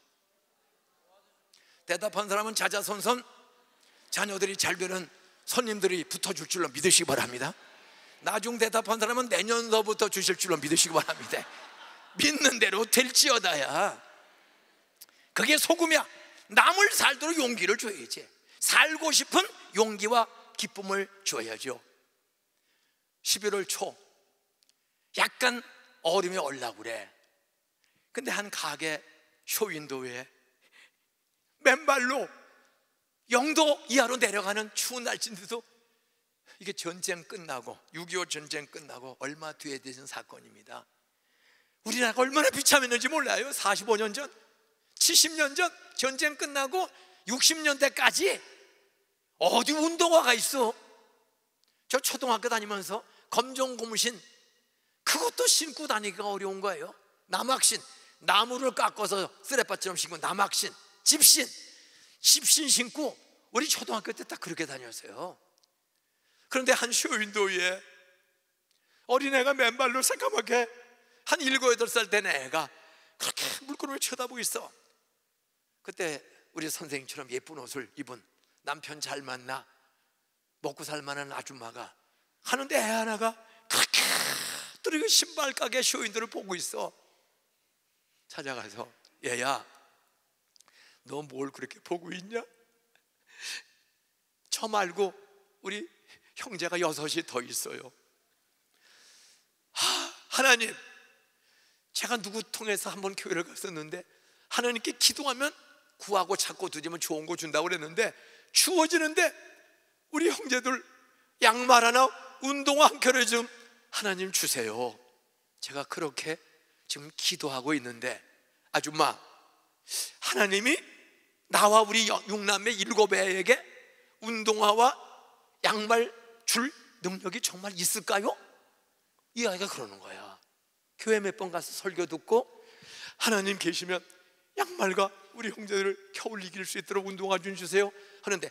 대답한 사람은 자자손손, 자녀들이 잘 되는 손님들이 붙어줄 줄로 믿으시기 바랍니다. 나중 대답한 사람은 내년서부터 주실 줄로 믿으시기 바랍니다. 믿는 대로 될지어다야. 그게 소금이야. 남을 살도록 용기를 줘야지. 살고 싶은 용기와 기쁨을 줘야죠. 11월 초 약간 얼음이 올라고 그래. 근데 한 가게 쇼윈도에 맨발로 0도 이하로 내려가는 추운 날씨인데도, 이게 전쟁 끝나고 6.25 전쟁 끝나고 얼마 뒤에 되신 사건입니다. 우리나라가 얼마나 비참했는지 몰라요. 45년 전, 70년 전, 전쟁 끝나고 60년대까지 어디 운동화가 있어? 저 초등학교 다니면서 검정 고무신, 그것도 신고 다니기가 어려운 거예요. 남학신, 나무를 깎아서 쓰레빠처럼 신고 남학신, 집신 신고 우리 초등학교 때 딱 그렇게 다녔어요. 그런데 한 쇼윈도에 어린애가 맨발로 새까맣게, 한 7, 8살 된 애가 그렇게 물끄러미 쳐다보고 있어. 그때 우리 선생님처럼 예쁜 옷을 입은, 남편 잘 만나 먹고 살만한 아줌마가 하는데 애 하나가 그렇게 뚜리고 신발 가게 쇼윈도를 보고 있어. 찾아가서, 얘야, 너 뭘 그렇게 보고 있냐? 저 말고 우리 형제가 6이 더 있어요. 하나님, 제가 누구 통해서 한번 교회를 갔었는데 하나님께 기도하면 구하고 찾고 두지면 좋은 거 준다고 그랬는데 추워지는데 우리 형제들 양말 하나, 운동화 한 켤레 좀 하나님 주세요. 제가 그렇게 지금 기도하고 있는데, 아줌마, 하나님이 나와 우리 6남매 7애에게 운동화와 양말 줄 능력이 정말 있을까요? 이 아이가 그러는 거야. 교회 몇 번 가서 설교 듣고, 하나님 계시면 양말과 우리 형제들을 겨울 이길 수 있도록 운동화 좀 주세요 하는데,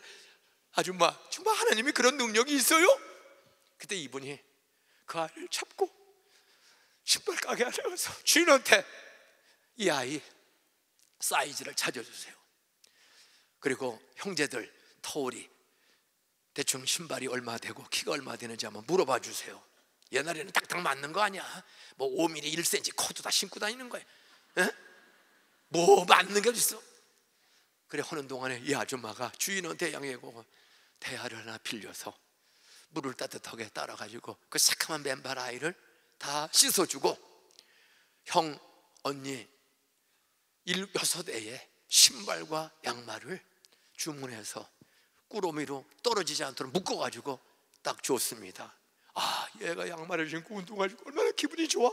아줌마, 정말 하나님이 그런 능력이 있어요? 그때 이분이 그 아이를 잡고 신발 가게 안에 가서 주인한테 이 아이 사이즈를 찾아주세요. 그리고 형제들 터울이 대충 신발이 얼마 되고 키가 얼마 되는지 한번 물어봐 주세요. 옛날에는 딱딱 맞는 거 아니야. 뭐 5mm, 1cm 코도 다 신고 다니는 거야. 에? 뭐 맞는 게 어딨어? 그래 하는 동안에 이 아줌마가 주인한테 양해고 대야를 하나 빌려서 물을 따뜻하게 따라가지고 그 새카만 맨발 아이를 다 씻어주고, 형, 언니 6애의 신발과 양말을 주문해서 꾸러미로 떨어지지 않도록 묶어가지고 딱 줬습니다. 아, 얘가 양말을 신고 운동화 신고 얼마나 기분이 좋아.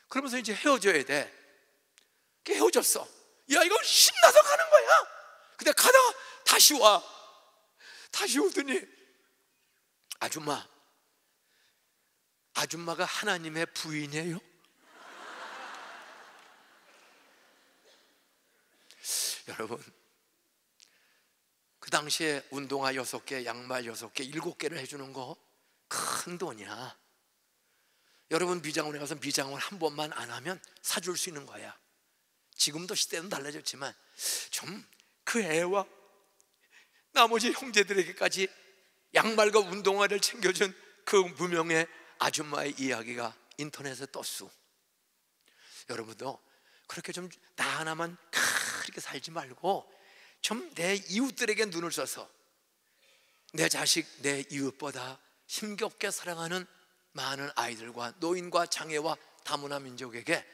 그러면서 이제 헤어져야 돼. 헤어졌어. 야, 이거 신나서 가는 거야. 근데 가다가 다시 와. 다시 오더니 아줌마가 하나님의 부인이에요. 여러분, 그 당시에 운동화 6개, 양말 6개, 7개를 해주는 거 큰 돈이야. 여러분, 미장원에 가서 미장원 한 번만 안 하면 사줄 수 있는 거야. 지금도 시대는 달라졌지만 좀 그 애와 나머지 형제들에게까지 양말과 운동화를 챙겨준 그 무명의 아줌마의 이야기가 인터넷에 떴어. 여러분도 그렇게 좀 나 하나만 그렇게 살지 말고 좀 내 이웃들에게 눈을 써서 내 자식, 내 이웃보다 힘겹게 사랑하는 많은 아이들과 노인과 장애와 다문화 민족에게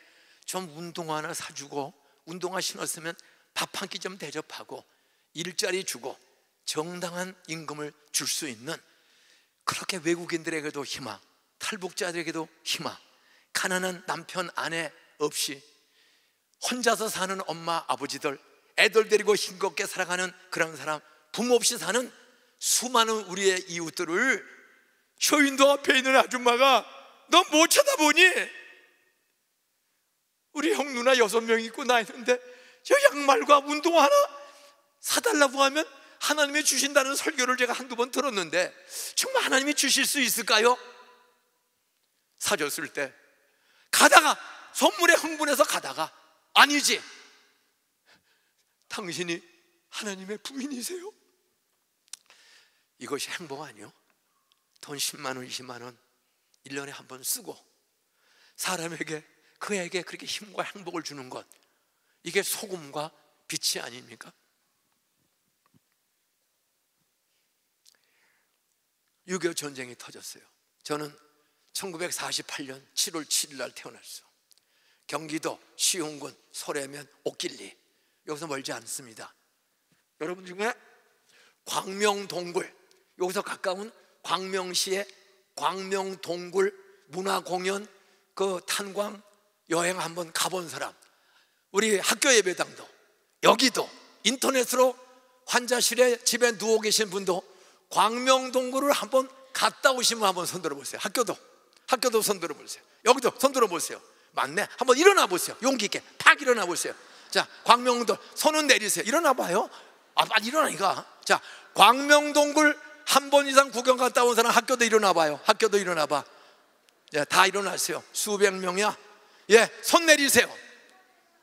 좀 운동화 하나 사주고, 운동화 신었으면 밥 한 끼 좀 대접하고 일자리 주고 정당한 임금을 줄 수 있는, 그렇게 외국인들에게도 희망, 탈북자들에게도 희망, 가난한 남편 아내 없이 혼자서 사는 엄마 아버지들, 애들 데리고 힘겹게 살아가는 그런 사람, 부모 없이 사는 수많은 우리의 이웃들을 쇼윈도 앞에 있는 아줌마가 너 못 쳐다보니? 우리 형 누나 6명 있고 나 있는데 저 양말과 운동화 하나 사달라고 하면 하나님이 주신다는 설교를 제가 한두 번 들었는데 정말 하나님이 주실 수 있을까요? 사줬을 때 가다가 선물에 흥분해서 가다가 아니지, 당신이 하나님의 부인이세요? 이것이 행복 아니요? 돈 10만 원, 20만 원 1년에 한 번 쓰고 사람에게, 그에게 그렇게 힘과 행복을 주는 것, 이게 소금과 빛이 아닙니까? 6.25 전쟁이 터졌어요. 저는 1948년 7월 7일 날 태어났어요. 경기도 시흥군 소래면 옥길리, 여기서 멀지 않습니다. 여러분 중에 광명동굴, 여기서 가까운 광명시의 광명동굴 문화공연 그 탄광 여행 한번 가본 사람, 우리 학교 예배당도, 여기도 인터넷으로 환자실에 집에 누워 계신 분도 광명동굴을 한번 갔다 오시면 한번 손 들어보세요. 학교도 손 들어보세요. 여기도 손 들어보세요. 맞네. 한번 일어나 보세요. 용기 있게 팍 일어나 보세요. 자, 광명동 손은 내리세요. 일어나 봐요. 빨리 일어나니까. 자, 광명동굴 한 번 이상 구경 갔다 온 사람 학교도 일어나 봐요. 학교도 일어나 봐. 자, 다 일어나세요. 수백 명이야. 예, 손 내리세요.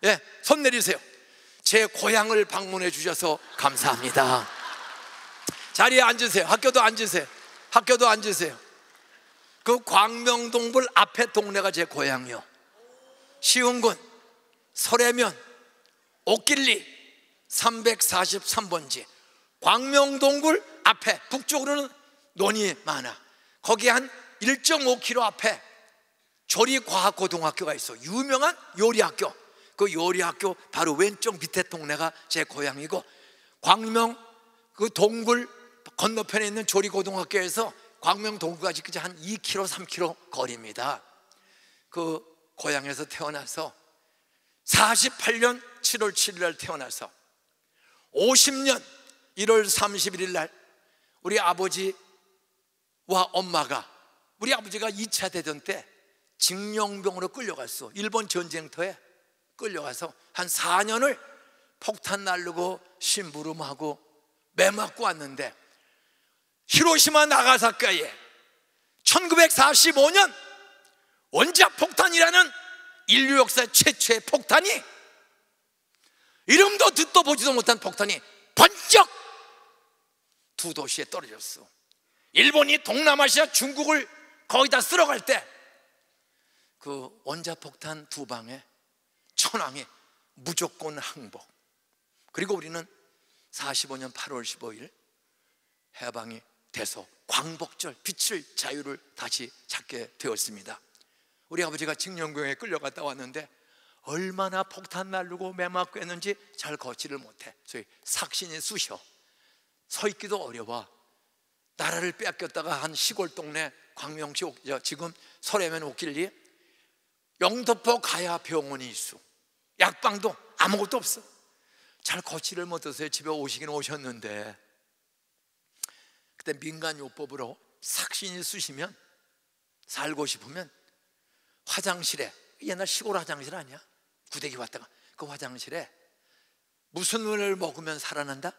예, 손 내리세요. 제 고향을 방문해 주셔서 감사합니다. 자리에 앉으세요. 학교도 앉으세요. 학교도 앉으세요. 그 광명동굴 앞에 동네가 제 고향이요. 시흥군 소래면 옥길리 343번지 광명동굴 앞에 북쪽으로는 논이 많아. 거기 한 1.5km 앞에 조리과학고등학교가 있어. 유명한 요리학교. 그 요리학교 바로 왼쪽 밑에 동네가 제 고향이고, 광명 그 동굴 건너편에 있는 조리고등학교에서 광명동굴까지 한 2km, 3km 거리입니다. 그 고향에서 태어나서 48년 7월 7일 날 태어나서 50년 1월 31일 날 우리 아버지와 엄마가, 우리 아버지가 2차 대전 때 징용병으로 끌려갔어. 일본 전쟁터에 끌려가서 한 4년을 폭탄 날르고 심부름하고 매 맞고 왔는데, 히로시마 나가사키에 1945년 원자폭탄이라는 인류 역사 최초의 폭탄이, 이름도 듣도 보지도 못한 폭탄이 번쩍 두 도시에 떨어졌어. 일본이 동남아시아 중국을 거의 다 쓸어갈 때 그 원자폭탄 두 방에 천황이 무조건 항복. 그리고 우리는 45년 8월 15일 해방이 돼서 광복절, 빛을, 자유를 다시 찾게 되었습니다. 우리 아버지가 징용병에 끌려갔다 왔는데 얼마나 폭탄 날르고 매 맞고 했는지 잘 걷지를 못해. 소위 삭신이 쑤셔. 서 있기도 어려워. 나라를 빼앗겼다가 한 시골 동네 광명시 지금 소래면 옥길리 영등포 가야 병원이 있어. 약방도 아무것도 없어. 잘 걷지를 못해서 집에 오시긴 오셨는데, 그때 민간요법으로 삭신이 쑤시면, 살고 싶으면 화장실에, 옛날 시골 화장실 아니야? 구데기 왔다가 그 화장실에 무슨 물을 먹으면 살아난다?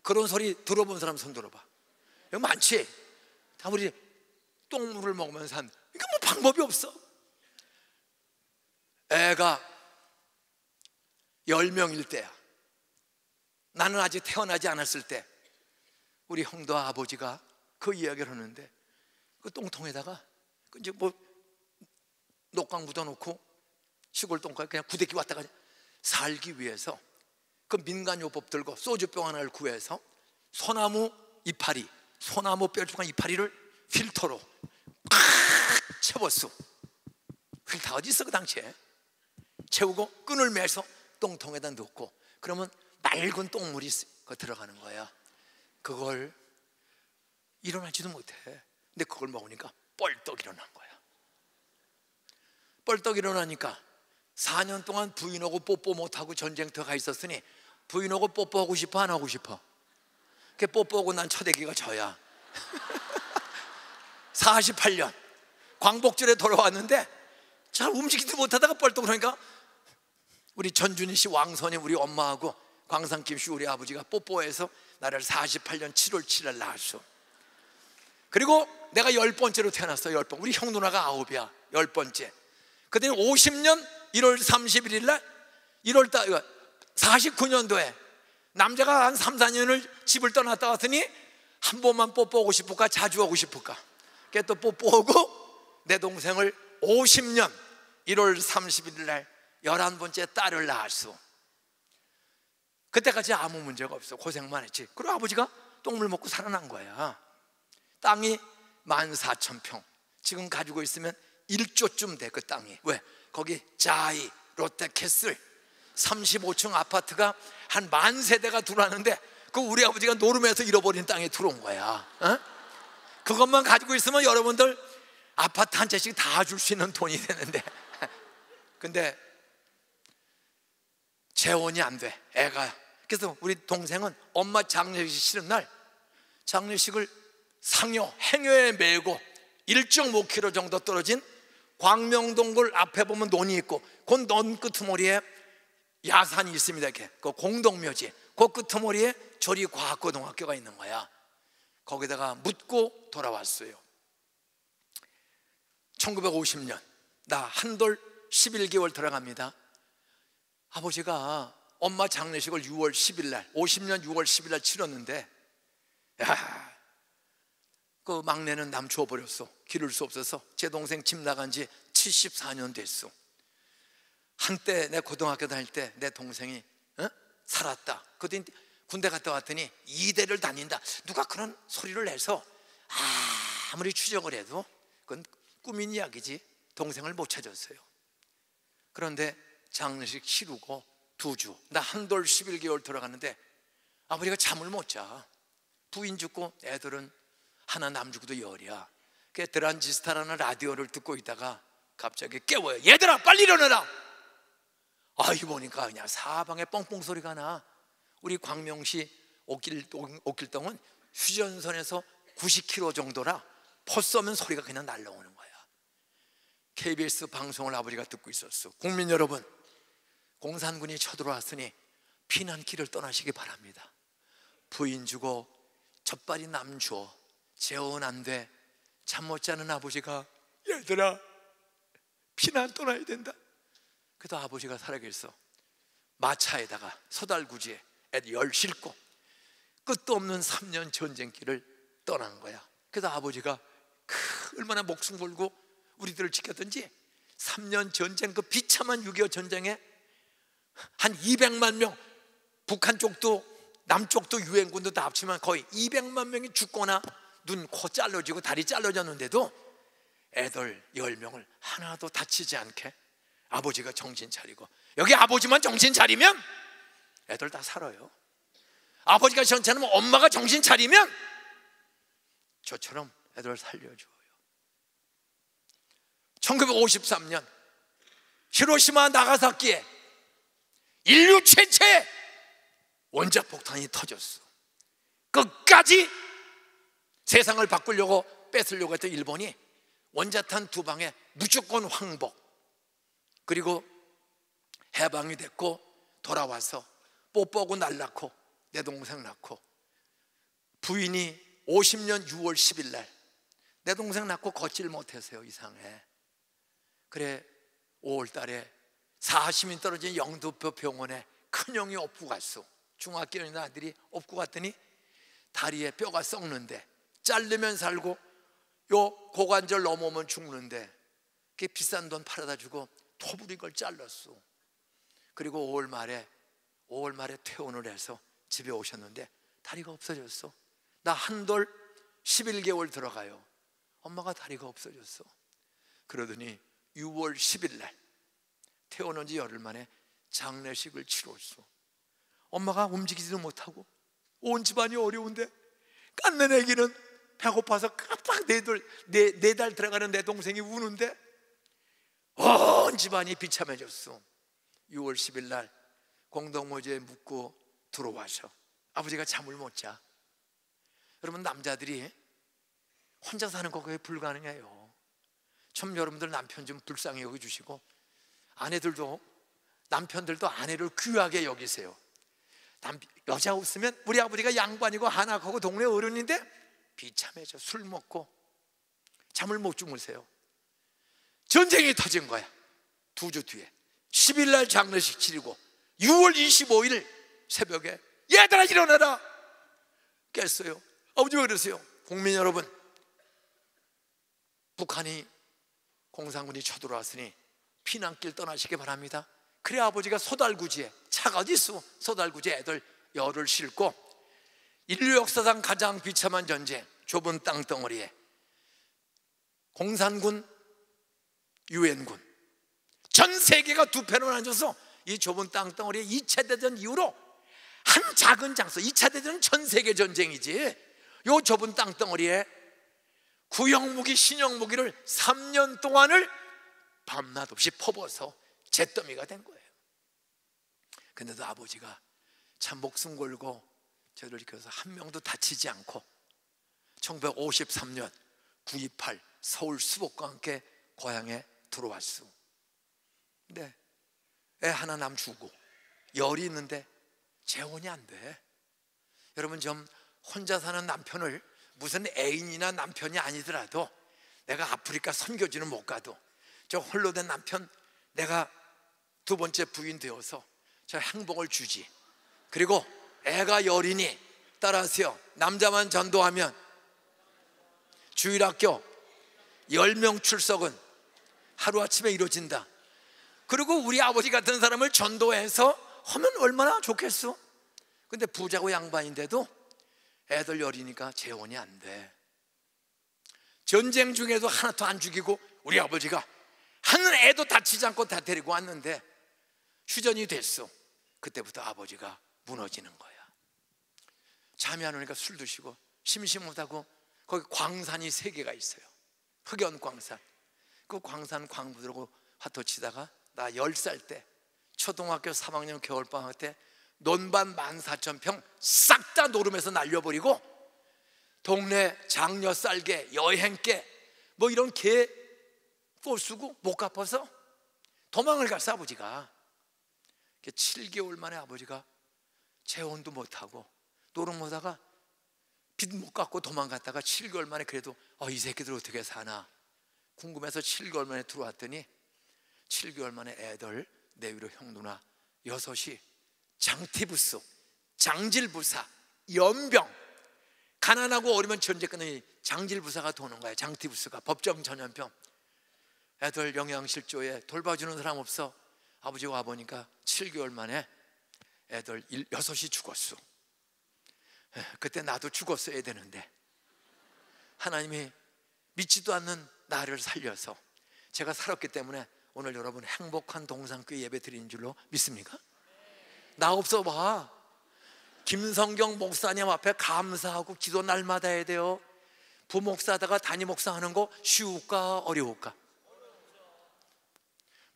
그런 소리 들어본 사람 손 들어봐. 이거 많지? 아무리 똥물을 먹으면 산, 이거 뭐 방법이 없어. 애가 10명일 때야. 나는 아직 태어나지 않았을 때 우리 형도 아버지가 그 이야기를 하는데, 그 똥통에다가 이제 뭐 녹강 묻어놓고 시골 똥가에 그냥 구데기 왔다가 살기 위해서 그 민간요법 들고 소주병 하나를 구해서 소나무 이파리, 소나무 뾰족한 이파리를 필터로 꽉 채웠어. 필터 어디 있어 그 당시에. 채우고 끈을 매서 똥통에다 넣고, 그러면 맑은 똥물이 들어가는 거야. 그걸 일어나지도 못해. 근데 그걸 먹으니까 뻘떡 일어난 거야. 뻘떡 일어나니까 4년 동안 부인하고 뽀뽀 못하고 전쟁터가 있었으니 부인하고 뽀뽀하고 싶어 안 하고 싶어? 그 뽀뽀하고 난 첫애기가 저야. 48년 광복절에 돌아왔는데 잘 움직이지도 못하다가 뻘떡 그러니까 우리 전준희 씨 왕손이 우리 엄마하고 광상김 씨 우리 아버지가 뽀뽀해서 나를 48년 7월 7일 낳았어. 그리고 내가 10번째로 태어났어. 10번. 우리 형 누나가 9이야. 10번째. 그때는 50년 1월 31일 날 1월달 49년도에 남자가 한 3, 4년을 집을 떠났다 왔더니 한 번만 뽀뽀하고 싶을까? 자주 하고 싶을까? 그래 또 뽀뽀하고 내 동생을 50년 1월 31일 날 11번째 딸을 낳았어. 그때까지 아무 문제가 없어. 고생만 했지. 그리고 아버지가 똥물 먹고 살아난 거야. 땅이 14,000평. 지금 가지고 있으면 1조쯤 돼 그 땅이. 왜? 거기 자이, 롯데캐슬 35층 아파트가 한 10,000세대가 들어왔는데 그 우리 아버지가 노름해서 잃어버린 땅에 들어온 거야. 어? 그것만 가지고 있으면 여러분들 아파트 한 채씩 다 줄 수 있는 돈이 되는데 근데 재혼이 안 돼, 애가. 그래서 우리 동생은 엄마 장례식 치른 날 장례식을 상여, 행여에 메고 1.5km 정도 떨어진 광명동굴 앞에 보면 논이 있고 그 논 끄트머리에 야산이 있습니다. 이렇게 그 공동묘지, 그 끄트머리에 조리과학고등학교가 있는 거야. 거기다가 묻고 돌아왔어요. 1950년 나 한돌 11개월 들어갑니다. 아버지가 엄마 장례식을 6월 10일 날 50년 6월 10일 날 치렀는데, 야, 그 막내는 남 주워버렸어. 기를 수 없어서. 제 동생 집 나간 지 74년 됐어. 한때 내 고등학교 다닐 때 내 동생이 살았다. 그때 군대 갔다 왔더니 2대를 다닌다. 누가 그런 소리를 내서 아무리 추적을 해도 그건 꾸민 이야기지 동생을 못 찾았어요. 그런데 장례식 치르고 2주, 나 한돌 11개월 들어갔는데 아버지가 잠을 못 자. 부인 죽고 애들은 하나 남 죽고도 열이야. 그 트란지스타라는 라디오를 듣고 있다가 갑자기 깨워요. 얘들아 빨리 일어나라. 아이 보니까 그냥 사방에 뻥뻥 소리가 나. 우리 광명시 옥길동은 휴전선에서 90km 정도라 퍼 쏘면 소리가 그냥 날라오는 거야. KBS 방송을 아버지가 듣고 있었어. 국민 여러분, 공산군이 쳐들어왔으니 피난길을 떠나시기 바랍니다. 부인 주고 젖발이 남 주어 재혼 안 돼. 잠 못 자는 아버지가 얘들아 피난 떠나야 된다. 그래도 아버지가 살아계셔서 마차에다가 서달구지에 애들 열 싣고 끝도 없는 3년 전쟁길을 떠난 거야. 그래서 아버지가 얼마나 목숨 걸고 우리들을 지켰던지 3년 전쟁, 그 비참한 6.25 전쟁에 한 200만 명, 북한 쪽도 남쪽도 유엔군도 다 합치면 거의 200만 명이 죽거나 눈, 코 잘라지고 다리 잘라졌는데도 애들 10명을 하나도 다치지 않게 아버지가 정신 차리고, 여기 아버지만 정신 차리면 애들 다 살아요. 아버지가 정신 차리면, 엄마가 정신 차리면 저처럼 애들 살려줘요. 1953년 히로시마 나가사키에 인류 최초의 원자폭탄이 터졌어. 끝까지 세상을 바꾸려고 뺏으려고 했던 일본이 원자탄 2방에 무조건 항복, 그리고 해방이 됐고 돌아와서 뽀뽀하고 날 낳고 내 동생 낳고, 부인이 50년 6월 10일 날 내 동생 낳고 걷질 못해서요, 이상해. 그래 5월 달에 40인 떨어진 영등포 병원에 큰형이 업고 갔어. 중학교 있는 아들이 업고 갔더니 다리에 뼈가 썩는데, 자르면 살고 요 고관절 넘어오면 죽는데, 그게 비싼 돈 팔아다 주고 톱으로 이걸 잘랐어. 그리고 5월 말에 퇴원을 해서 집에 오셨는데 다리가 없어졌어. 나 한돌 11개월 들어가요. 엄마가 다리가 없어졌어. 그러더니 6월 10일 날 퇴원한 지 열흘 만에 장례식을 치렀어. 엄마가 움직이지도 못하고 온 집안이 어려운데, 깐난 애기는 배고파서 깜빡 네 달 들어가는 내 동생이 우는데 온 집안이 비참해졌어. 6월 10일 날 공동모지에 묻고 들어와서 아버지가 잠을 못 자. 여러분, 남자들이 혼자 사는 거 그게 불가능해요. 참 여러분들 남편 좀 불쌍히 여겨주시고, 남편들도 아내를 귀하게 여기세요. 여자 없으면 우리 아버지가 양반이고 한악하고 동네 어른인데 비참해져. 술 먹고 잠을 못 주무세요. 전쟁이 터진 거야. 2주 뒤에 10일 날 장례식 치르고 6월 25일 새벽에 얘들아 일어나라 깼어요. 아버지 왜 그러세요? 국민 여러분, 북한이 공산군이 쳐들어왔으니 피난길 떠나시기 바랍니다. 그래 아버지가 소달구지에, 차가 어디 있어? 소달구지에 애들 열을 싣고 인류 역사상 가장 비참한 전쟁, 좁은 땅덩어리에 공산군, 유엔군 전 세계가 두 편으로 나눠서 이 좁은 땅덩어리에 2차 대전 이후로 한 작은 장소, 2차 대전은 전 세계 전쟁이지, 요 좁은 땅덩어리에 구형무기, 신형무기를 3년 동안을 밤낮 없이 퍼부어서 잿더미가 된 거예요. 근데도 아버지가 참 목숨 걸고 저를 지켜서 한 명도 다치지 않고 1953년 9.28 서울 수복과 함께 고향에 들어왔어. 근데 애 하나 남주고 열이 있는데 재혼이 안 돼. 여러분, 좀 혼자 사는 남편을 무슨 애인이나 남편이 아니더라도, 내가 아프리카 선교지는 못 가도 저 홀로 된 남편 내가 2번째 부인 되어서 저 행복을 주지. 그리고 애가 열이니 따라하세요. 남자만 전도하면 주일학교 10명 출석은 하루아침에 이루어진다. 그리고 우리 아버지 같은 사람을 전도해서 하면 얼마나 좋겠어. 근데 부자고 양반인데도 애들 열이니까 재혼이 안 돼. 전쟁 중에도 하나도 안 죽이고 우리 아버지가 한 애도 다치지 않고 다 데리고 왔는데 휴전이 됐어. 그때부터 아버지가 무너지는 거야. 잠이 안 오니까 술 드시고 심심하다고 거기 광산이 3개가 있어요. 흑연광산. 그 광산 광부들하고 화투 치다가 나 10살 때 초등학교 3학년 겨울방학 때 논반 14,000평 싹 다 노름에서 날려버리고 동네 장녀 쌀개, 여행개 뭐 이런 개 꼴쓰고 못 갚아서 도망을 갔어. 아버지가 7개월 만에 아버지가 재혼도 못하고 노름 못하다가 빚 못 갚고 도망갔다가 7개월 만에 그래도 이 새끼들 어떻게 사나 궁금해서 7개월 만에 들어왔더니 7개월 만에 애들 내위로 형 누나 6이 장티부스, 장질부사, 연병, 가난하고 어리면 전쟁 끝나니 장질부사가 도는 거야. 장티부스가 법정 전염병. 애들 영양실조에 돌봐주는 사람 없어. 아버지가 와보니까 7개월 만에 애들 6이 죽었어. 그때 나도 죽었어야 되는데 하나님이 믿지도 않는 나를 살려서 제가 살았기 때문에 오늘 여러분 행복한 동산교회 예배 드리는 줄로 믿습니까? 나 없어 봐. 김성경 목사님 앞에 감사하고 기도 날마다 해야 돼요. 부목사다가 담임목사 하는 거 쉬울까 어려울까?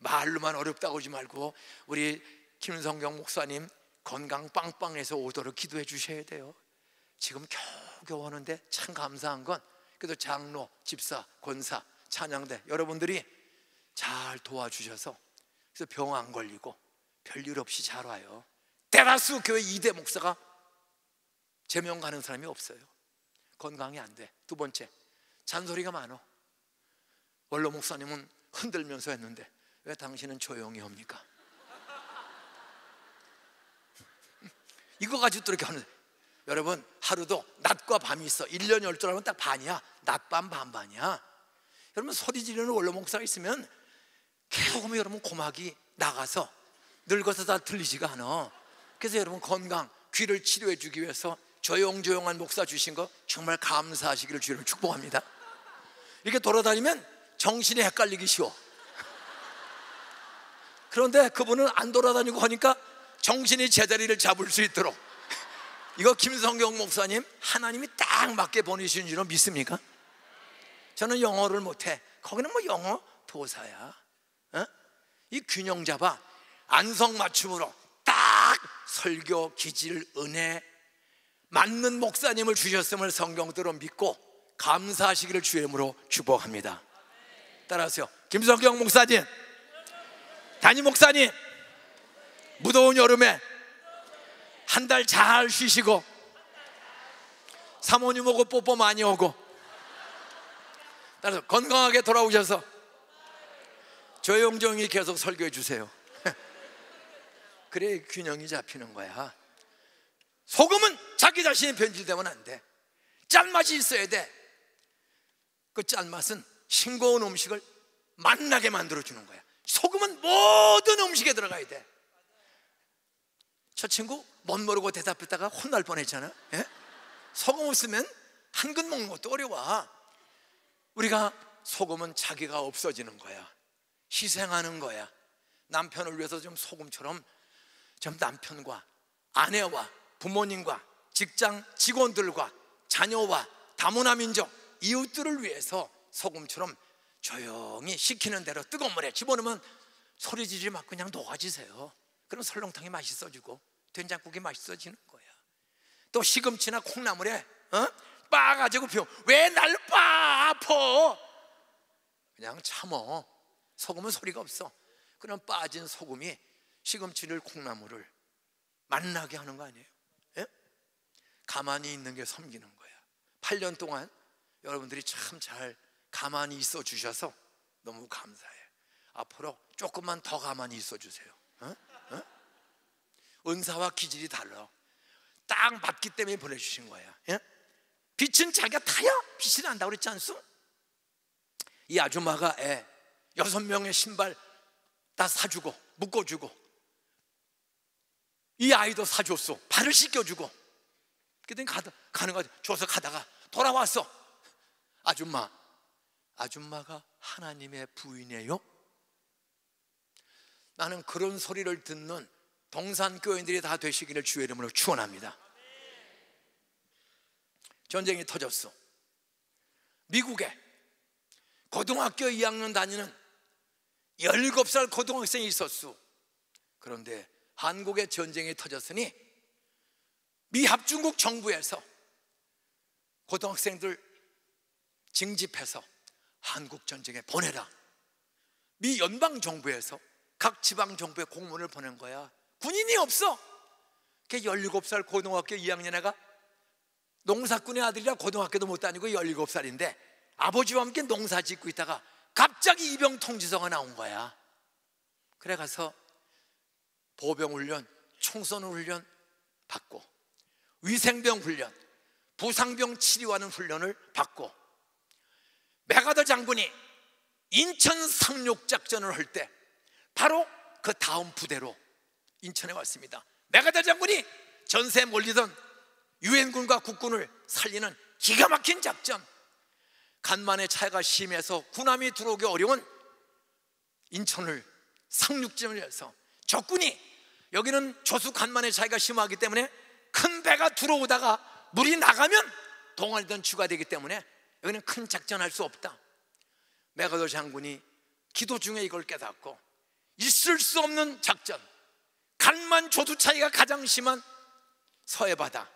말로만 어렵다고 하지 말고 우리 김성경 목사님 건강 빵빵해서 오도록 기도해 주셔야 돼요. 지금 겨우겨우 하는데 참 감사한 건 그래도 장로, 집사, 권사, 찬양대 여러분들이 잘 도와주셔서 그래서 병 안 걸리고 별일 없이 잘 와요. 대다수 교회 2대 목사가 제명 가는 사람이 없어요. 건강이 안 돼. 두 번째, 잔소리가 많어. 원로 목사님은 흔들면서 했는데 왜 당신은 조용히 합니까? 이거 가지고 또 이렇게 하는. 여러분, 하루도 낮과 밤이 있어. 1년 12달하면 딱 반이야. 낮밤 반반이야. 여러분, 소리 지르는 원로 목사가 있으면 계속 여러분 고막이 나가서 늙어서 다 들리지가 않아. 그래서 여러분 건강, 귀를 치료해 주기 위해서 조용조용한 목사 주신 거 정말 감사하시기를 주님을 축복합니다. 이렇게 돌아다니면 정신이 헷갈리기 쉬워. 그런데 그분은 안 돌아다니고 하니까 정신이 제자리를 잡을 수 있도록. 이거 김성경 목사님 하나님이 딱 맞게 보내신 줄로 믿습니까? 저는 영어를 못해. 거기는 뭐 영어 도사야. 어? 이 균형 잡아 안성맞춤으로 딱 설교, 기질, 은혜 맞는 목사님을 주셨음을 성경대로 믿고 감사하시기를 주의 이름으로 축복합니다. 따라하세요. 김성경 목사님, 담임 목사님, 무더운 여름에 한 달 잘 쉬시고 사모님하고 뽀뽀 많이 오고 따라서 건강하게 돌아오셔서 조용조용히 계속 설교해 주세요. 그래 균형이 잡히는 거야. 소금은 자기 자신이 변질되면 안 돼. 짠맛이 있어야 돼. 그 짠맛은 싱거운 음식을 맛나게 만들어주는 거야. 소금은 모든 음식에 들어가야 돼. 저 친구 못 모르고 대답했다가 혼날 뻔했잖아. 예? 소금 없으면 한 근 먹는 것도 어려워. 우리가 소금은 자기가 없어지는 거야. 희생하는 거야. 남편을 위해서 좀 소금처럼 좀 남편과 아내와 부모님과 직장 직원들과 자녀와 다문화 민족 이웃들을 위해서 소금처럼 조용히 시키는 대로 뜨거운 물에 집어넣으면 소리 지르지 막 그냥 녹아지세요. 그럼 설렁탕이 맛있어지고 된장국이 맛있어지는 거야. 또 시금치나 콩나물에 빻아가지고 왜 날 빻아 아파? 그냥 참어. 소금은 소리가 없어. 그럼 빠진 소금이 시금치를 콩나물을 맛나게 하는 거 아니에요? 예? 가만히 있는 게 섬기는 거야. 8년 동안 여러분들이 참 잘 가만히 있어 주셔서 너무 감사해. 앞으로 조금만 더 가만히 있어 주세요. 은사와 기질이 달라. 딱 맞기 때문에 보내주신 거야. 예? 빛은 자기가 타야 빛이 난다고 그랬지 않소? 이 아줌마가 6명의 신발 다 사주고 묶어주고 이 아이도 사줬어. 발을 씻겨주고. 그랬더니 가는 거야. 줘서 가다가 돌아왔어. 아줌마가 하나님의 부인이에요? 나는 그런 소리를 듣는 동산교인들이 다 되시기를 주의 이름으로 축원합니다. 전쟁이 터졌어. 미국에 고등학교 2학년 다니는 17살 고등학생이 있었어. 그런데 한국에 전쟁이 터졌으니 미 합중국 정부에서 고등학생들 징집해서 한국 전쟁에 보내라. 미 연방 정부에서 각 지방 정부에 공문을 보낸 거야. 군인이 없어. 그 17살 고등학교 2학년 애가 농사꾼의 아들이라 고등학교도 못 다니고 17살인데 아버지와 함께 농사 짓고 있다가 갑자기 입영 통지서가 나온 거야. 그래 가서 보병 훈련, 총선 훈련 받고 위생병 훈련, 부상병 치료하는 훈련을 받고 메가더 장군이 인천 상륙 작전을 할 때 바로 그 다음 부대로 인천에 왔습니다. 메가더 장군이 전세 몰리던 유엔군과 국군을 살리는 기가 막힌 작전. 간만에 차이가 심해서 군함이 들어오기 어려운 인천을 상륙지점을 해서 적군이 여기는 조수 간만에 차이가 심하기 때문에 큰 배가 들어오다가 물이 나가면 동아리든 추가되기 때문에 여기는 큰 작전할 수 없다. 메가더 장군이 기도 중에 이걸 깨닫고 있을 수 없는 작전, 간만 조두 차이가 가장 심한 서해바다,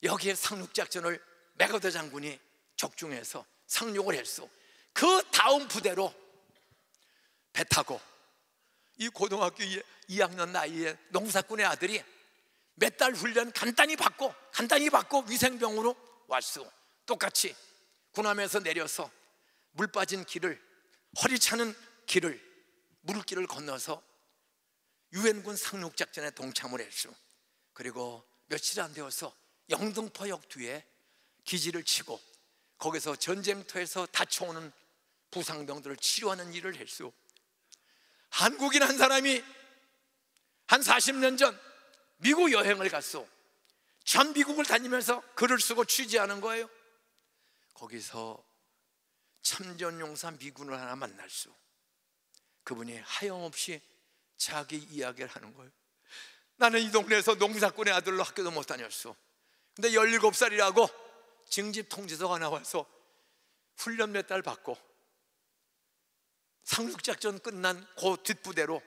여기에 상륙작전을 맥어더 장군이 적중해서 상륙을 했어. 그 다음 부대로 배 타고 이 고등학교 2학년 나이에 농사꾼의 아들이 몇 달 훈련 간단히 받고 위생병으로 왔어. 똑같이 군함에서 내려서 물 빠진 길을, 허리 차는 길을, 물길을 건너서 유엔군 상륙작전에 동참을 했어. 그리고 며칠 안 되어서 영등포역 뒤에 기지를 치고 거기서 전쟁터에서 다쳐오는 부상병들을 치료하는 일을 했어. 한국인 한 사람이 한 40년 전 미국 여행을 갔어. 전 미국을 다니면서 글을 쓰고 취재하는 거예요. 거기서 참전용사 미군을 하나 만났어. 그분이 하염없이 자기 이야기를 하는 거예요. 나는 이 동네에서 농사꾼의 아들로 학교도 못 다녔어. 근데 17살이라고 징집 통지서가 나와서 훈련 몇 달 받고 상륙작전 끝난 그 뒷부대로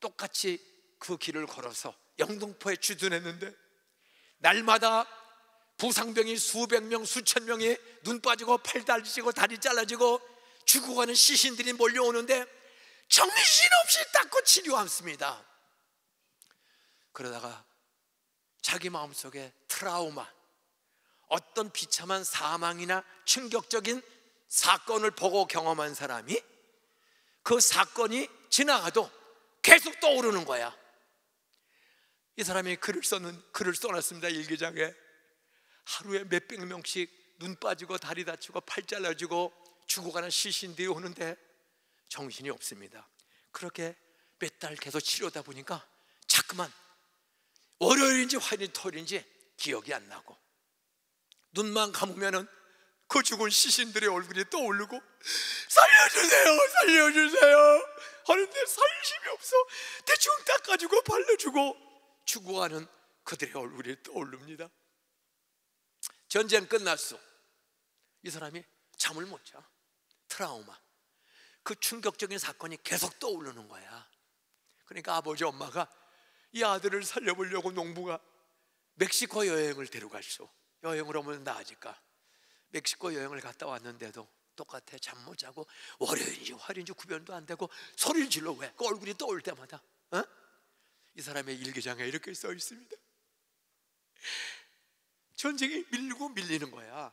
똑같이 그 길을 걸어서 영등포에 주둔했는데 날마다 부상병이 수백 명, 수천 명이 눈 빠지고 팔 다치고 다리 잘라지고 죽어가는 시신들이 몰려오는데 정신없이 닦고 치료했습니다. 그러다가 자기 마음속에 트라우마, 어떤 비참한 사망이나 충격적인 사건을 보고 경험한 사람이 그 사건이 지나가도 계속 떠오르는 거야. 이 사람이 글을 써놨습니다. 일기장에. 하루에 몇백 명씩 눈 빠지고 다리 다치고 팔 잘라지고 죽어가는 시신들이 오는데 정신이 없습니다. 그렇게 몇 달 계속 치료하다 보니까 자꾸만 월요일인지 화요일인지 토요일인지 기억이 안 나고 눈만 감으면은 그 죽은 시신들의 얼굴이 떠오르고 살려주세요, 살려주세요 하는데 살 힘이 없어. 대충 닦아주고 발라주고 죽어가는 그들의 얼굴이 떠오릅니다. 전쟁 끝났어. 이 사람이 잠을 못 자. 트라우마, 그 충격적인 사건이 계속 떠오르는 거야. 그러니까 아버지 엄마가 이 아들을 살려보려고 농부가 멕시코 여행을 데려갔어. 여행을 오면 나아질까. 멕시코 여행을 갔다 왔는데도 똑같아. 잠 못 자고 월요일인지 화요일인지 구별도 안 되고 소리를 질러. 왜? 그 얼굴이 떠올 때마다. 이 사람의 일기장에 이렇게 써 있습니다. 전쟁이 밀고 밀리는 거야.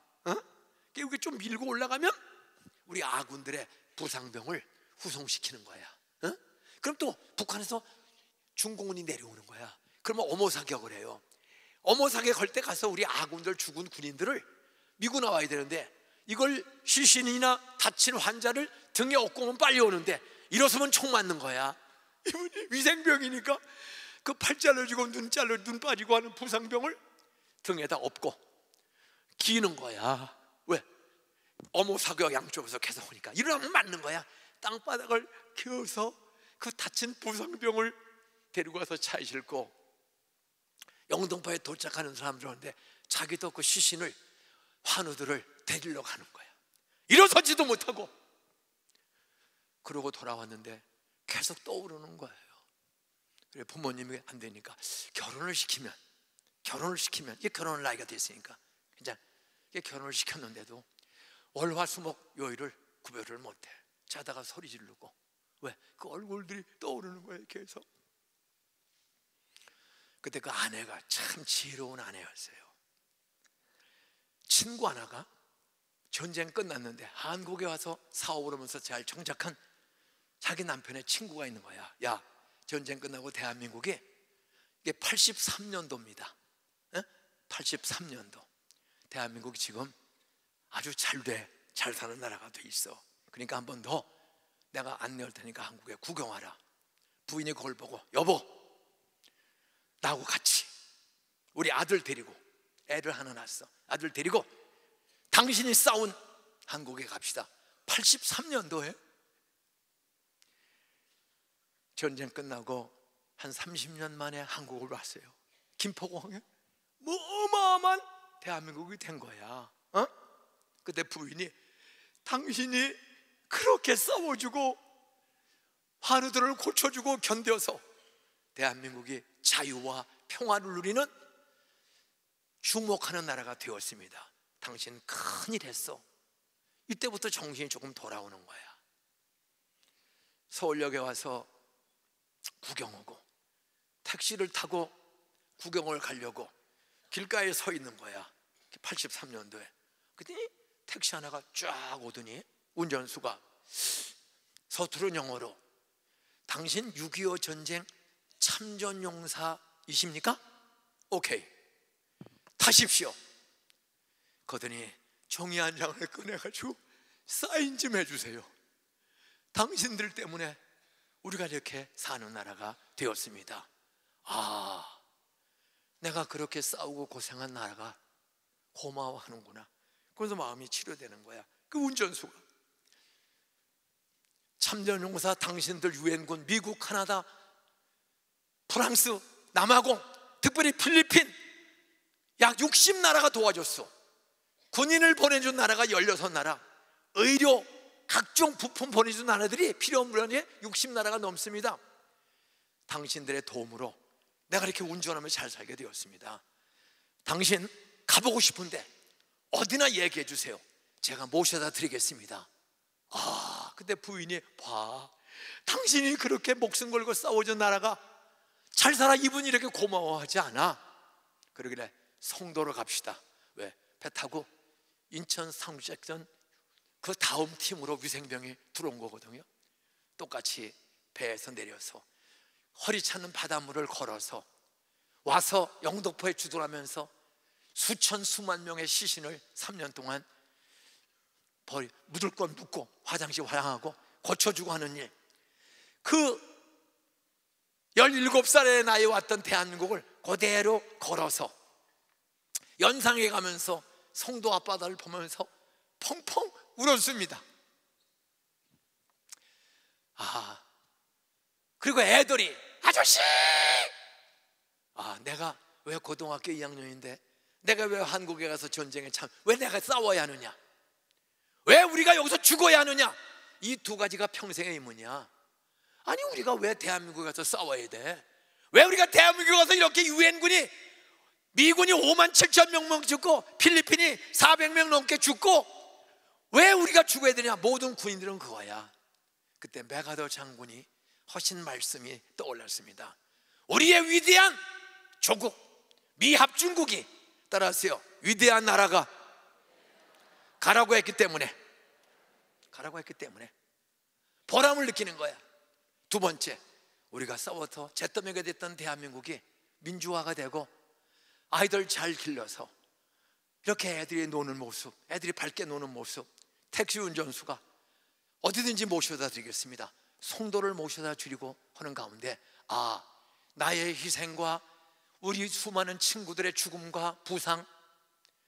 이게 좀 밀고 올라가면 우리 아군들의 부상병을 후송시키는 거야. 그럼 또 북한에서 중공군이 내려오는 거야. 그러면 어모 사격을 해요. 어모 사격할 때 가서 우리 아군들 죽은 군인들을 미고 나와야 되는데 이걸 시신이나 다친 환자를 등에 업고 오면 빨리 오는데 일어서면 총 맞는 거야. 이분이 위생병이니까 그 팔 잘라지고 눈 빠지고 하는 부상병을 등에다 업고 기는 거야. 왜? 어모 사격 양쪽에서 계속 오니까 일어나면 맞는 거야. 땅바닥을 기어서 그 다친 부상병을 데리고 와서 차에 싣고 영등포에 도착하는 사람들한테 자기도 그 시신을 환우들을 데리러 가는 거야. 일어서지도 못하고. 그러고 돌아왔는데 계속 떠오르는 거예요. 그래 부모님이 안 되니까 결혼을 시키면 이게 결혼할 나이가 됐으니까 이제 결혼을 시켰는데도 월화수목 요일을 구별을 못해. 자다가 소리 지르고. 왜? 그 얼굴들이 떠오르는 거예요. 계속. 그때 그 아내가 참 지혜로운 아내였어요. 친구 하나가 전쟁 끝났는데 한국에 와서 사업을 하면서 잘 정착한 자기 남편의 친구가 있는 거야. 야, 전쟁 끝나고 대한민국이 이게 83년도입니다. 83년도. 대한민국이 지금 아주 잘 사는 나라가 돼 있어. 그러니까 한 번 더 내가 안내할 테니까 한국에 구경하라. 부인이 그걸 보고 여보, 나하고 같이 우리 아들 데리고, 애를 하나 낳았어. 아들 데리고 당신이 싸운 한국에 갑시다. 83년도에 전쟁 끝나고 한 30년 만에 한국을 왔어요. 김포공항에 뭐 어마어마한 대한민국이 된 거야. 그때 부인이 당신이 그렇게 싸워주고 환우들을 고쳐주고 견뎌서 대한민국이 자유와 평화를 누리는 주목하는 나라가 되었습니다. 당신 큰일 했어. 이때부터 정신이 조금 돌아오는 거야. 서울역에 와서 구경 오고 택시를 타고 구경을 가려고 길가에 서 있는 거야. 83년도에. 그랬더니 택시 하나가 쫙 오더니 운전수가 서투른 영어로 당신 6.25 전쟁 참전용사이십니까? 오케이, 타십시오. 그러더니 종이 한 장을 꺼내가지고 사인 좀 해주세요. 당신들 때문에 우리가 이렇게 사는 나라가 되었습니다. 아, 내가 그렇게 싸우고 고생한 나라가 고마워하는구나. 그래서 마음이 치료되는 거야. 그 운전수가 참전용사 당신들 유엔군 미국, 카나다, 프랑스, 남아공, 특별히 필리핀 약 60나라가 도와줬어. 군인을 보내준 나라가 16나라, 의료 각종 부품 보내준 나라들이 필요한 물건이 60나라가 넘습니다. 당신들의 도움으로 내가 이렇게 운전하며 잘 살게 되었습니다. 당신 가보고 싶은데 어디나 얘기해 주세요. 제가 모셔다 드리겠습니다. 아, 근데 부인이 봐, 당신이 그렇게 목숨 걸고 싸워준 나라가 잘 살아, 이분이 이렇게 고마워하지 않아. 그러길래 송도로 갑시다. 왜? 배 타고 인천 상륙작전 그 다음 팀으로 위생병이 들어온 거거든요. 똑같이 배에서 내려서 허리 차는 바닷물을 걸어서 와서 영등포에 주둔하면서 수천 수만 명의 시신을 3년 동안 묻을 건 묻고 화장실 화장하고 고쳐주고 하는 일. 그 17살의 나이에 왔던 대한민국을 그대로 걸어서 연상해 가면서 송도 앞바다를 보면서 펑펑 울었습니다. 아, 그리고 애들이 아저씨! 아, 내가 왜 고등학교 2학년인데 내가 왜 한국에 가서 전쟁에 왜 내가 싸워야 하느냐? 왜 우리가 여기서 죽어야 하느냐? 이 두 가지가 평생의 의문이야. 아니, 우리가 왜 대한민국에 가서 싸워야 돼? 왜 우리가 대한민국에 가서 이렇게 유엔군이 미군이 5만 7천 명 죽고 필리핀이 400명 넘게 죽고 왜 우리가 죽어야 되냐? 모든 군인들은 그거야. 그때 메가더 장군이 하신 말씀이 떠올랐습니다. 우리의 위대한 조국 미합중국이, 따라하세요, 위대한 나라가 가라고 했기 때문에 보람을 느끼는 거야. 두 번째, 우리가 싸워서 잿더미가 됐던 대한민국이 민주화가 되고 아이들 잘 길러서 이렇게 애들이 노는 모습, 애들이 밝게 노는 모습, 택시 운전수가 어디든지 모셔다 드리겠습니다. 송도를 모셔다 드리고 하는 가운데, 아, 나의 희생과 우리 수많은 친구들의 죽음과 부상,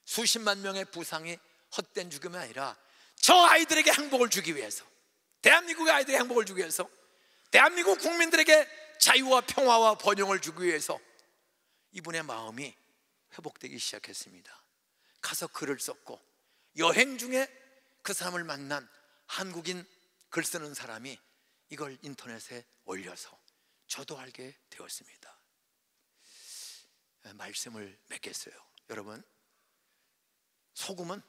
수십만 명의 부상이 헛된 죽음이 아니라 저 아이들에게 행복을 주기 위해서, 대한민국의 아이들에게 행복을 주기 위해서, 대한민국 국민들에게 자유와 평화와 번영을 주기 위해서 이분의 마음이 회복되기 시작했습니다. 가서 글을 썼고, 여행 중에 그 사람을 만난 한국인 글 쓰는 사람이 이걸 인터넷에 올려서 저도 알게 되었습니다. 말씀을 맺겠어요. 여러분, 소금은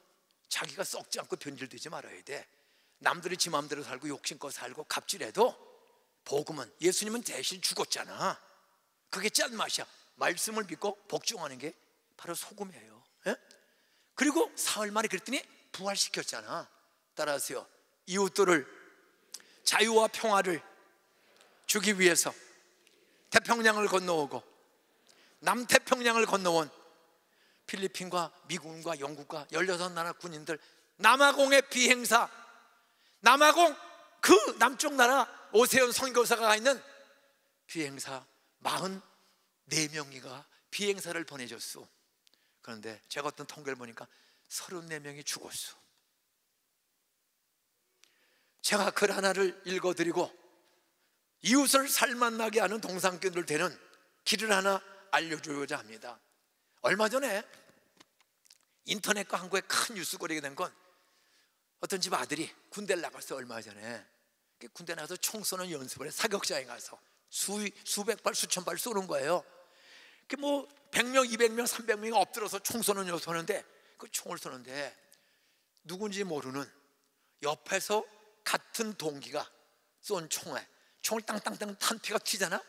자기가 썩지 않고 변질되지 말아야 돼. 남들이 지 마음대로 살고 욕심껏 살고 갑질해도 복음은, 예수님은 대신 죽었잖아. 그게 짠맛이야. 말씀을 믿고 복종하는 게 바로 소금이에요. 예? 그리고 사흘 만에 그랬더니 부활시켰잖아. 따라하세요. 이웃들을 자유와 평화를 주기 위해서 태평양을 건너오고 남태평양을 건너온 필리핀과 미국과 영국과 16나라 군인들, 남아공의 비행사, 남아공 그 남쪽 나라 오세훈 선교사가 가 있는 비행사 44명이가 비행사를 보내줬어. 그런데 제가 어떤 통계를 보니까 34명이 죽었어. 제가 글 하나를 읽어드리고 이웃을 살만나게 하는 동상견들 되는 길을 하나 알려주고자 합니다. 얼마 전에 인터넷과 한국에 큰 뉴스거리가 된 건, 어떤 집 아들이 군대를 나갔어. 얼마 전에 군대 나가서 총 쏘는 연습을 해. 사격장에 가서 수백 발 수천 발 쏘는 거예요. 그 뭐 100명 200명 300명이 엎드려서 총 쏘는데 그 총을 쏘는데 누군지 모르는 옆에서 같은 동기가 쏜 총을 땅땅땅 탄피가 튀잖아.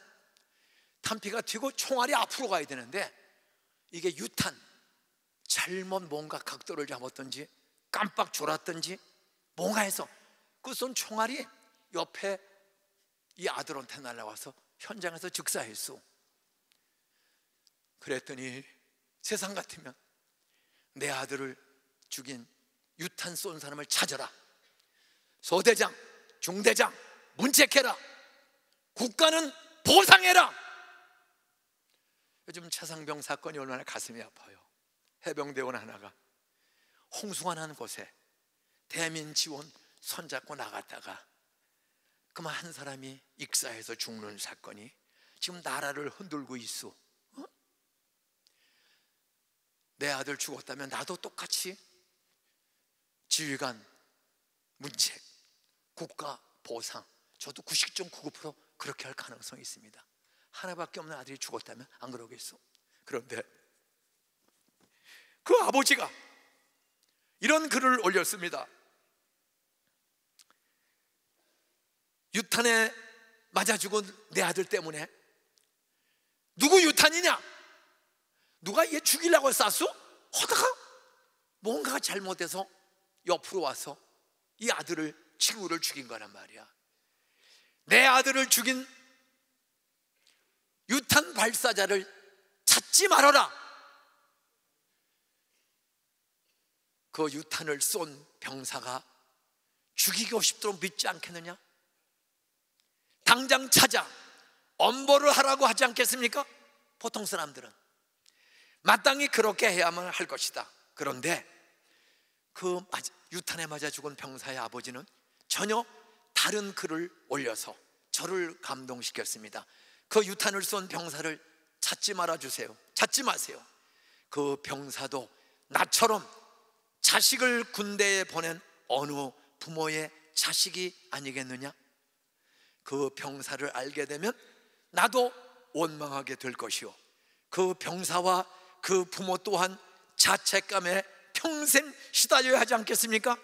탄피가 튀고 총알이 앞으로 가야 되는데 이게 유탄 잘못 뭔가 각도를 잡았든지 깜빡 졸았든지 뭔가 해서 그 쏜 총알이 옆에 이 아들한테 날아와서 현장에서 즉사했어. 그랬더니 세상 같으면 내 아들을 죽인 유탄 쏜 사람을 찾아라, 소대장, 중대장 문책해라, 국가는 보상해라. 요즘 차상병 사건이 얼마나 가슴이 아파요. 해병대원 하나가 홍수가 난 곳에 대민 지원 손잡고 나갔다가 그만 한 사람이 익사해서 죽는 사건이 지금 나라를 흔들고 있어. 내 아들 죽었다면 나도 똑같이 지휘관 문책, 국가 보상, 저도 99.99% 그렇게 할 가능성이 있습니다. 하나밖에 없는 아들이 죽었다면 안 그러겠어? 그런데 그 아버지가 이런 글을 올렸습니다. 유탄에 맞아 죽은 내 아들 때문에 누구 유탄이냐? 누가 얘 죽이려고 쐈어? 하다가 뭔가가 잘못돼서 옆으로 와서 이 아들을, 친구를 죽인 거란 말이야. 내 아들을 죽인 유탄 발사자를 찾지 말아라. 그 유탄을 쏜 병사가 죽이고 싶도록 믿지 않겠느냐? 당장 찾아 엄벌을 하라고 하지 않겠습니까? 보통 사람들은 마땅히 그렇게 해야만 할 것이다. 그런데 그 유탄에 맞아 죽은 병사의 아버지는 전혀 다른 글을 올려서 저를 감동시켰습니다. 그 유탄을 쏜 병사를 찾지 말아주세요. 찾지 마세요. 그 병사도 나처럼 자식을 군대에 보낸 어느 부모의 자식이 아니겠느냐? 그 병사를 알게 되면 나도 원망하게 될 것이요, 그 병사와 그 부모 또한 자책감에 평생 시달려야 하지 않겠습니까?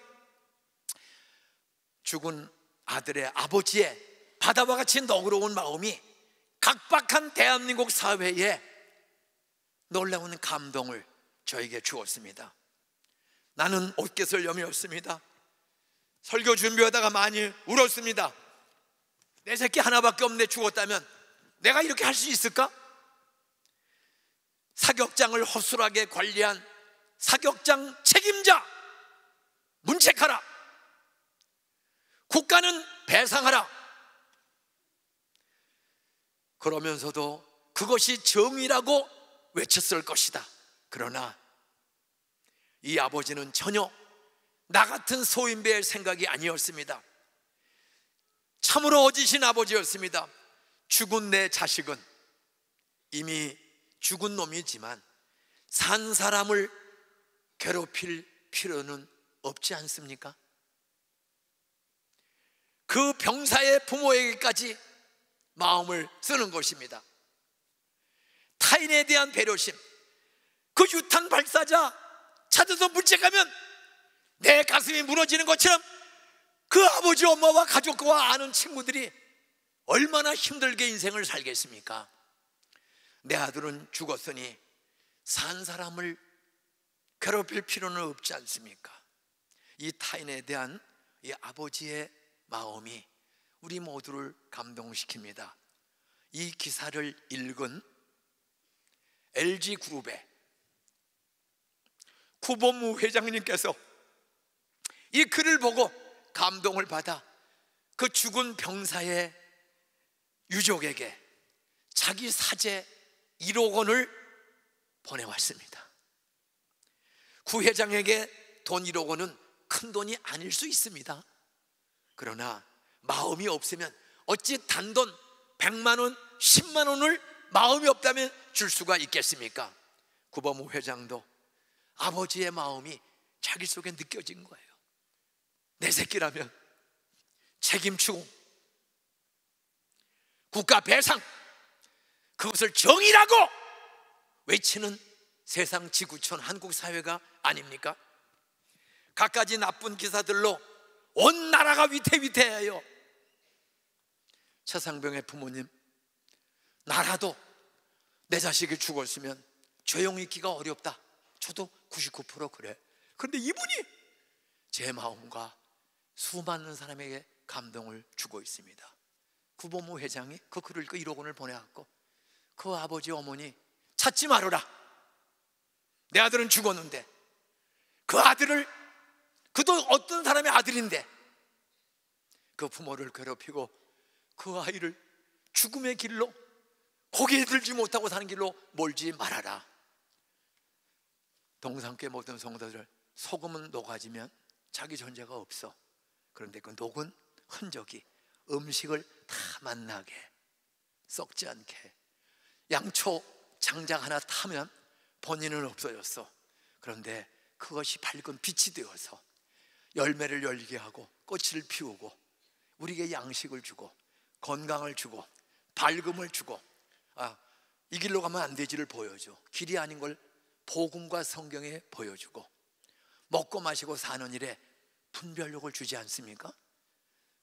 죽은 아들의 아버지의 바다와 같이 너그러운 마음이 각박한 대한민국 사회에 놀라운 감동을 저에게 주었습니다. 나는 옷개설염이었습니다. 설교 준비하다가 많이 울었습니다. 내 새끼 하나밖에 없는데 죽었다면 내가 이렇게 할 수 있을까? 사격장을 허술하게 관리한 사격장 책임자 문책하라. 국가는 배상하라. 그러면서도 그것이 정의라고 외쳤을 것이다. 그러나 이 아버지는 전혀 나 같은 소인배의 생각이 아니었습니다. 참으로 어지신 아버지였습니다. 죽은 내 자식은 이미 죽은 놈이지만 산 사람을 괴롭힐 필요는 없지 않습니까? 그 병사의 부모에게까지 마음을 쓰는 것입니다. 타인에 대한 배려심. 그 유탄 발사자 찾아서 문책하면 내 가슴이 무너지는 것처럼 그 아버지 엄마와 가족과 아는 친구들이 얼마나 힘들게 인생을 살겠습니까? 내 아들은 죽었으니 산 사람을 괴롭힐 필요는 없지 않습니까? 이 타인에 대한 이 아버지의 마음이 우리 모두를 감동시킵니다. 이 기사를 읽은 LG그룹의 구본무 회장님께서 이 글을 보고 감동을 받아 그 죽은 병사의 유족에게 자기 사제 1억 원을 보내왔습니다. 구 회장에게 돈 1억 원은 큰 돈이 아닐 수 있습니다. 그러나 마음이 없으면 어찌 단돈 100만 원, 10만 원을 마음이 없다면 줄 수가 있겠습니까? 구본무 회장도 아버지의 마음이 자기 속에 느껴진 거예요. 내 새끼라면 책임지고 국가 배상, 그것을 정의라고 외치는 세상 지구촌 한국 사회가 아닙니까? 갖가지 나쁜 기사들로 온 나라가 위태위태해요. 최상병의 부모님, 나라도 내 자식이 죽었으면 조용히 있기가 어렵다. 저도 99% 그래. 그런데 이분이 제 마음과 수많은 사람에게 감동을 주고 있습니다. 구보무 회장이 그 글을 읽고 1억 원을 보내갖고 그 아버지 어머니 찾지 말아라. 내 아들은 죽었는데 그 아들을, 그도 어떤 사람의 아들인데 그 부모를 괴롭히고 그 아이를 죽음의 길로, 고개 들지 못하고 사는 길로 몰지 말아라. 동산교회 모든 성도들, 소금은 녹아지면 자기 존재가 없어. 그런데 그 녹은 흔적이 음식을 다 맛나게, 썩지 않게, 양초 장작 하나 타면 본인은 없어졌어. 그런데 그것이 밝은 빛이 되어서 열매를 열리게 하고 꽃을 피우고 우리에게 양식을 주고 건강을 주고 밝음을 주고, 이 길로 가면 안 되지를 보여줘. 길이 아닌 걸 복음과 성경에 보여주고, 먹고 마시고 사는 일에 분별력을 주지 않습니까?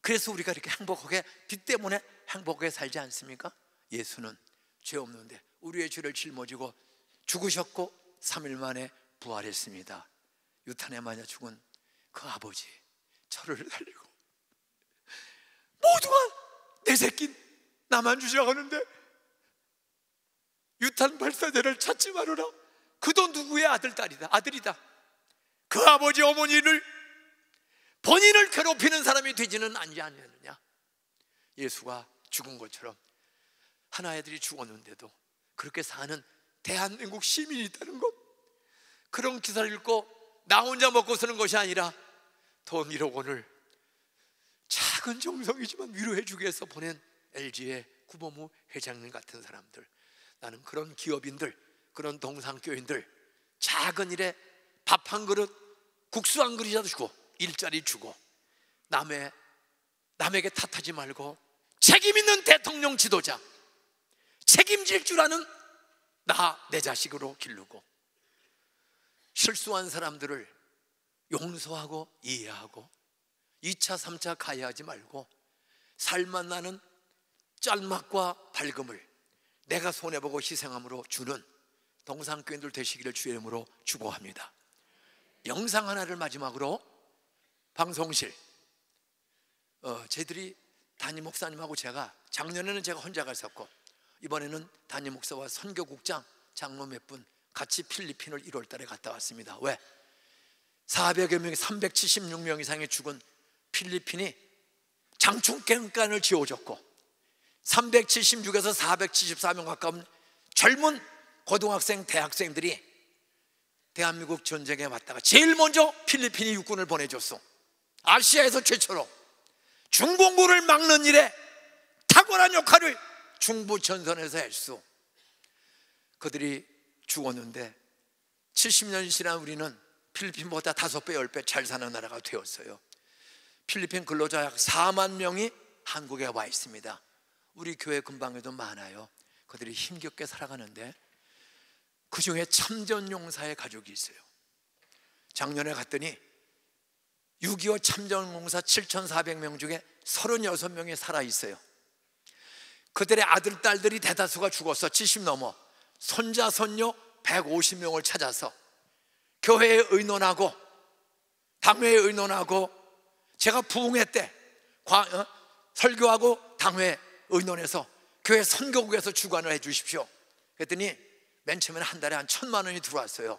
그래서 우리가 이렇게 행복하게, 빛 때문에 행복하게 살지 않습니까? 예수는 죄 없는데 우리의 죄를 짊어지고 죽으셨고 3일 만에 부활했습니다. 유탄에 맞아 죽은 그 아버지, 저를 살리고 모두가 내 새끼 나만 주자고 하는데 유탄 발사대를 찾지 말아라. 그도 누구의 아들, 딸이다, 아들이다. 그 아버지 어머니를, 본인을 괴롭히는 사람이 되지는 않느냐. 예수가 죽은 것처럼 하나애들이 죽었는데도 그렇게 사는 대한민국 시민이 있다는 것, 그런 기사를 읽고 나 혼자 먹고 사는 것이 아니라 돈 1억 원을 작은 정성이지만 위로해 주기 위해서 보낸 LG의 구보무 회장님 같은 사람들, 나는 그런 기업인들, 그런 동산교인들, 작은 일에 밥 한 그릇, 국수 한 그릇이라도 주고 일자리 주고 남에게 탓하지 말고 책임 있는 대통령 지도자, 책임질 줄 아는 내 자식으로 기르고, 실수한 사람들을 용서하고 이해하고 2차 3차 가해하지 말고 살만 나는 짤막과 밝음을 내가 손해보고 희생함으로 주는 동산교인들 되시기를 주의 이름으로 축원합니다. 영상 하나를 마지막으로, 방송실, 저희들이 담임 목사님하고 제가, 작년에는 제가 혼자 갔었고 이번에는 담임 목사와 선교국장, 장로 몇 분 같이 필리핀을 1월 달에 갔다 왔습니다. 왜? 400여 명, 376명 이상이 죽은 필리핀이 장충갱간을 지어줬고 376에서 474명 가까운 젊은 고등학생, 대학생들이 대한민국 전쟁에 왔다가 제일 먼저 필리핀이 육군을 보내줬어. 아시아에서 최초로 중공군을 막는 일에 탁월한 역할을 중부 전선에서 했어. 그들이 죽었는데 70년이 지난 우리는 필리핀보다 5배, 10배 잘 사는 나라가 되었어요. 필리핀 근로자 약 4만 명이 한국에 와 있습니다. 우리 교회 근방에도 많아요. 그들이 힘겹게 살아가는데 그 중에 참전용사의 가족이 있어요. 작년에 갔더니 6.25 참전용사 7,400명 중에 36명이 살아있어요. 그들의 아들, 딸들이 대다수가 죽었어. 70 넘어. 손자, 손녀 150명을 찾아서 교회에 의논하고 당회에 의논하고, 제가 부흥회 때 설교하고 당회 의논해서 교회 선교국에서 주관을 해 주십시오. 그랬더니 맨 처음에는 한 달에 한 1,000만 원이 들어왔어요.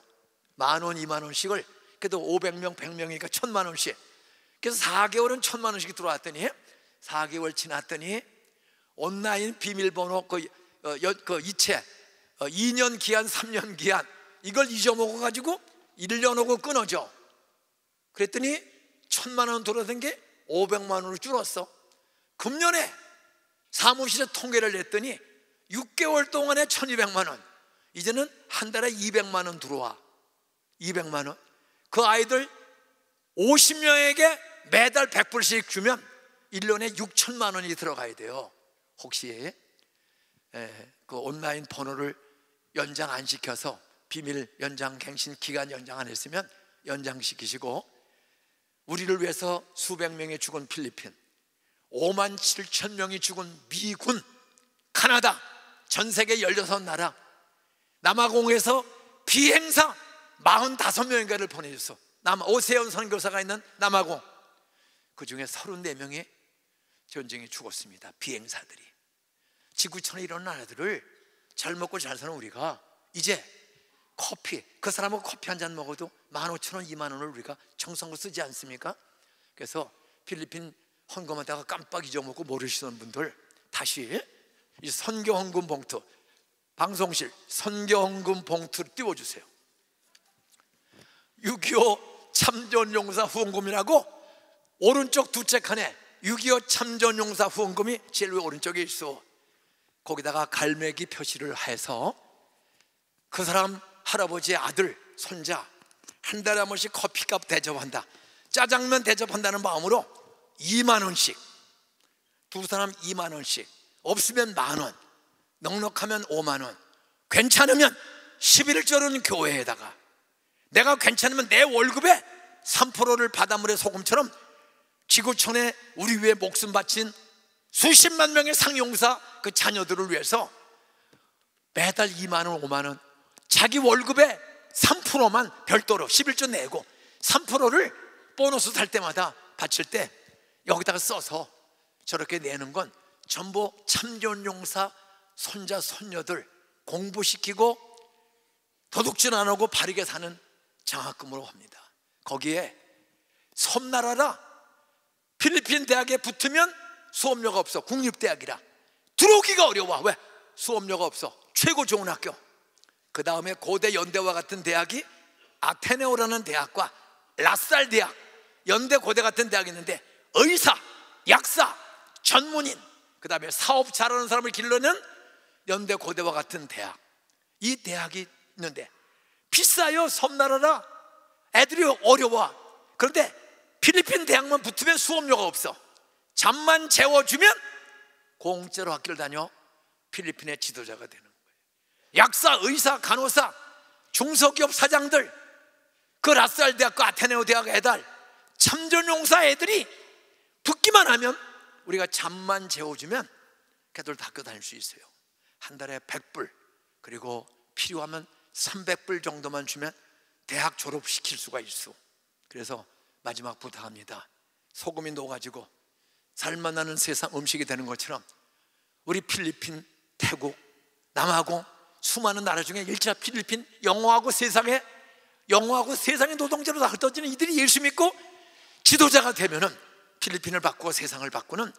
10,000원, 20,000원씩을, 그래도 500명, 100명이니까 1,000만 원씩. 그래서 4개월은 1,000만 원씩 들어왔더니 4개월 지났더니 온라인 비밀번호 그 이체 2년 기한, 3년 기한 이걸 잊어먹어가지고 1년 오고 끊어져. 그랬더니 1,000만 원 들어오던 게 500만 원으로 줄었어. 금년에 사무실에 통계를 냈더니 6개월 동안에 1,200만 원, 이제는 한 달에 200만 원 들어와. 200만 원. 그 아이들 50명에게 매달 100불씩 주면 1년에 6천만 원이 들어가야 돼요. 혹시 그 온라인 번호를 연장 안 시켜서 비밀 연장 갱신 기간 연장 안 했으면 연장시키시고, 우리를 위해서 수백 명이 죽은 필리핀, 5만 7천 명이 죽은 미군, 카나다, 전 세계 16나라, 남아공에서 비행사 45명인가를 보내줬어. 오세훈 선교사가 있는 남아공, 그 중에 34명이 전쟁에 죽었습니다. 비행사들이. 지구촌에 이런 나라들을 잘 먹고 잘 사는 우리가 이제 커피, 그 사람은 커피 한 잔 먹어도 15,000원, 2만 원을 우리가 정성으로 쓰지 않습니까? 그래서 필리핀 헌금하다가 깜빡 잊어먹고 모르시는 분들, 다시 이 선교 헌금 봉투, 방송실 선교 헌금 봉투를 띄워주세요. 6.25 참전용사 후원금이라고 오른쪽 두째 칸에 6.25 참전용사 후원금이 제일 오른쪽에 있어. 거기다가 갈매기 표시를 해서 그 사람 할아버지의 아들, 손자 한 달에 한 번씩 커피값 대접한다, 짜장면 대접한다는 마음으로 2만 원씩, 두 사람 2만 원씩, 없으면 만 원, 넉넉하면 5만 원, 괜찮으면 11조는 교회에다가, 내가 괜찮으면 내 월급의 3%를 바닷물의 소금처럼 지구촌에 우리 위해 목숨 바친 수십만 명의 상용사 그 자녀들을 위해서 매달 2만 원, 5만 원, 자기 월급의 3%만 별도로 11조 내고 3%를 보너스 살 때마다 바칠 때 여기다가 써서 저렇게 내는 건 전부 참전용사 손자 손녀들 공부시키고 도둑질 안 하고 바르게 사는 장학금으로 합니다. 거기에 섬나라라 필리핀 대학에 붙으면 수업료가 없어. 국립대학이라 들어오기가 어려워. 왜? 수업료가 없어. 최고 좋은 학교. 그 다음에 고대 연대와 같은 대학이 아테네오라는 대학과 라살 대학, 연대 고대 같은 대학이 있는데 의사, 약사, 전문인, 그 다음에 사업 잘하는 사람을 길러낸 연대 고대와 같은 대학, 이 대학이 있는데 비싸요. 섬나라라 애들이 어려워. 그런데 필리핀 대학만 붙으면 수업료가 없어. 잠만 재워주면 공짜로 학교를 다녀 필리핀의 지도자가 되는 거예요. 약사, 의사, 간호사, 중소기업 사장들, 그 라살 대학과 아테네오 대학 애들, 참전용사 애들이 붙기만 하면 우리가 잠만 재워주면 걔들도 학교 다닐 수 있어요. 한 달에 100불, 그리고 필요하면 300불 정도만 주면 대학 졸업시킬 수가 있어. 그래서 마지막 부탁합니다. 소금이 녹아지고 살만나는 세상 음식이 되는 것처럼 우리 필리핀, 태국, 남아공 수많은 나라 중에 일차 필리핀 영어하고 세상의 노동자로 다 흩어지는 이들이 예수 믿고 지도자가 되면은 필리핀을 바꾸고 세상을 바꾸는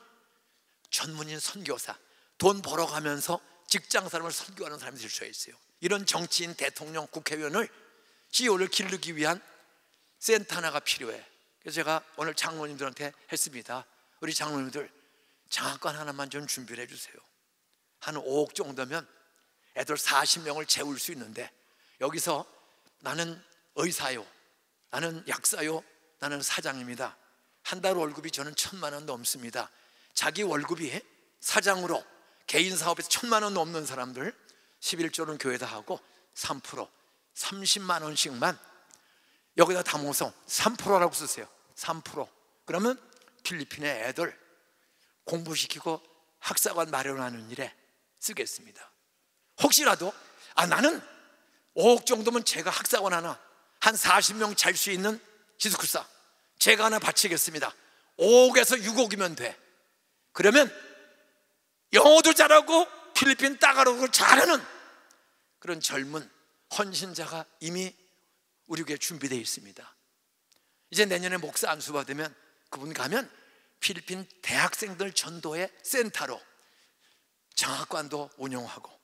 전문인 선교사, 돈 벌어가면서 직장 사람을 선교하는 사람이 될 수 있어요. 이런 정치인, 대통령, 국회의원을 CEO를 기르기 위한 센터 하나가 필요해. 그래서 제가 오늘 장로님들한테 했습니다. 우리 장로님들 장학관 하나만 좀 준비를 해주세요. 한 5억 정도면 애들 40명을 채울 수 있는데, 여기서 나는 의사요, 나는 약사요, 나는 사장입니다. 한 달 월급이 저는 1,000만 원 넘습니다. 자기 월급이 사장으로 개인 사업에서 1,000만 원 넘는 사람들 11조는 교회다 하고 3%, 30만 원씩만 여기다 담아서 3%라고 쓰세요. 3%. 그러면 필리핀의 애들 공부시키고 학사관 마련하는 일에 쓰겠습니다. 혹시라도 나는 5억 정도면 제가 학사관 하나 한 40명 잘 수 있는 기숙사 제가 하나 바치겠습니다. 5억에서 6억이면 돼. 그러면 영어도 잘하고 필리핀 따가로도 잘하는 그런 젊은 헌신자가 이미 우리 교회에 준비되어 있습니다. 이제 내년에 목사 안수 받으면 그분 가면 필리핀 대학생들 전도의 센터로 장학관도 운영하고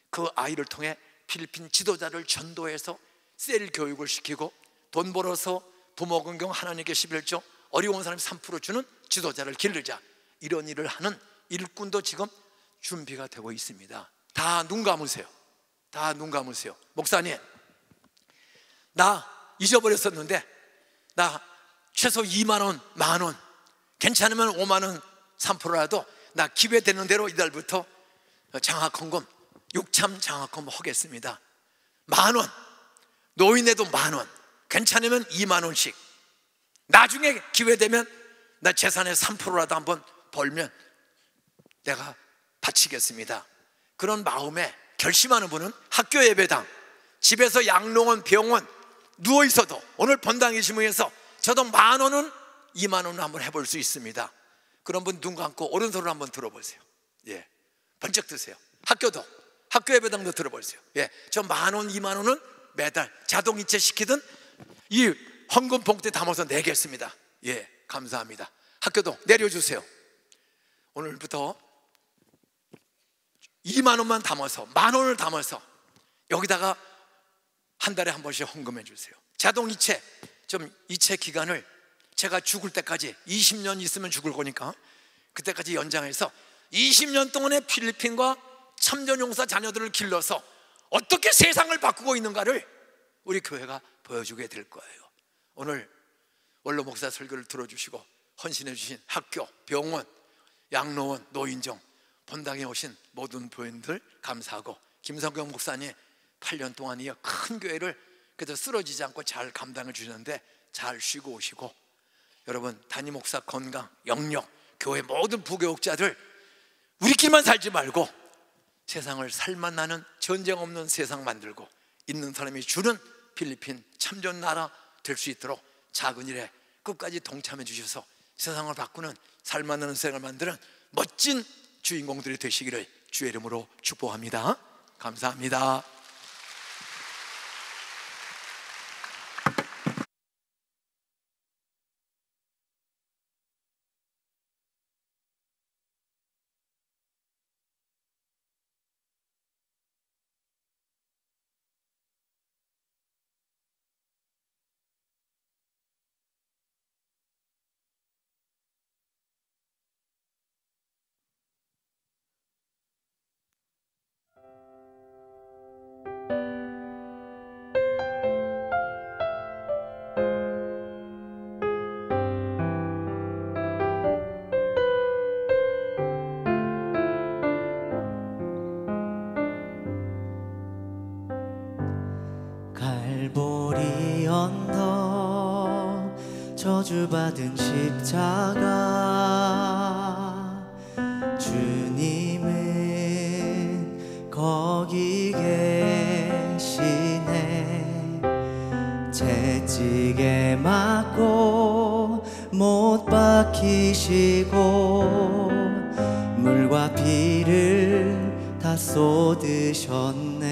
그 아이를 통해 필리핀 지도자를 전도해서 셀 교육을 시키고 돈 벌어서 부모 건경 하나님께 11조, 어려운 사람이 3% 주는 지도자를 기르자, 이런 일을 하는 일꾼도 지금 준비가 되고 있습니다. 다 눈 감으세요. 다 눈 감으세요. 목사님, 나 잊어버렸었는데 나 최소 2만 원, 만 원, 괜찮으면 5만 원 3%라도 나 기회 되는 대로 이달부터 장학헌금, 육참 장학헌금 하겠습니다. 10,000원, 노인에도 10,000원, 괜찮으면 20,000원씩. 나중에 기회 되면 나 재산의 3%라도 한번 벌면 내가 바치겠습니다. 그런 마음에 결심하는 분은 학교 예배당, 집에서 양로원, 병원 누워 있어도 오늘 본당이심을 위해서 저도 10,000원은 20,000원은 한번 해볼 수 있습니다. 그런 분 눈 감고 오른손을 한번 들어보세요. 예, 번쩍 드세요. 학교도, 학교 예배당도 들어보세요. 예, 저 10,000원, 20,000원은 매달 자동이체 시키든 이 헌금 봉투에 담아서 내겠습니다. 예, 감사합니다. 학교도 내려주세요. 오늘부터 20,000원만 담아서, 10,000원을 담아서 여기다가 한 달에 한 번씩 헌금해 주세요. 자동이체, 좀 이체 기간을 제가 죽을 때까지 20년 있으면 죽을 거니까 그때까지 연장해서 20년 동안에 필리핀과 참전용사 자녀들을 길러서 어떻게 세상을 바꾸고 있는가를 우리 교회가 보여주게 될 거예요. 오늘 원로 목사 설교를 들어주시고 헌신해 주신 학교, 병원, 양로원, 노인정, 본당에 오신 모든 교인들 감사하고, 김성경 목사님 8년 동안 이 큰 교회를 그래도 쓰러지지 않고 잘 감당해 주셨는데 잘 쉬고 오시고, 여러분 담임 목사 건강, 영역, 교회 모든 부교육자들 우리끼리만 살지 말고 세상을 살만나는 전쟁 없는 세상 만들고 있는 사람이 주는 필리핀 참전 나라 될 수 있도록 작은 일에 끝까지 동참해 주셔서 세상을 바꾸는 살만나는 세상을 만드는 멋진 주인공들이 되시기를 주의 이름으로 축복합니다. 감사합니다. 갈보리 언덕 저주받은 십자가, 주님은 거기 계시네. 채찍에 맞고 못 박히시고 물과 피를 다 쏟으셨네.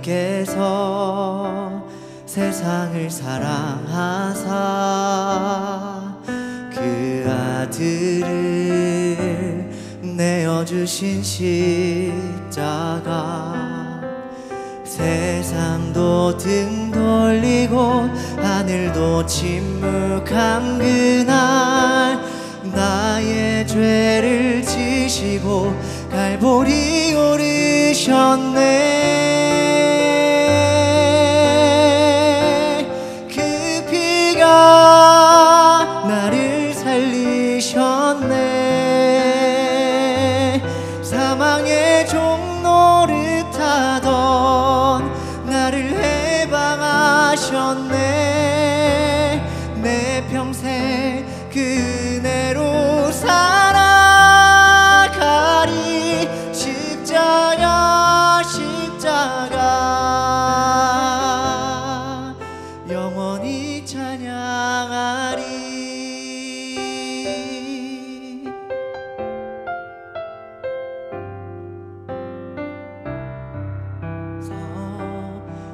하나님께서 세상을 사랑하사 그 아들을 내어주신 십자가, 세상도 등 돌리고 하늘도 침묵한 그날 나의 죄를 지시고 갈보리 오르셨네. 그 피가 나를 살리셨네. 사망의 종노릇 하던 나를 해방하셨네. 내 평생 그 은혜로 살아가리. 십자가 십자가 영원히 찬양하리.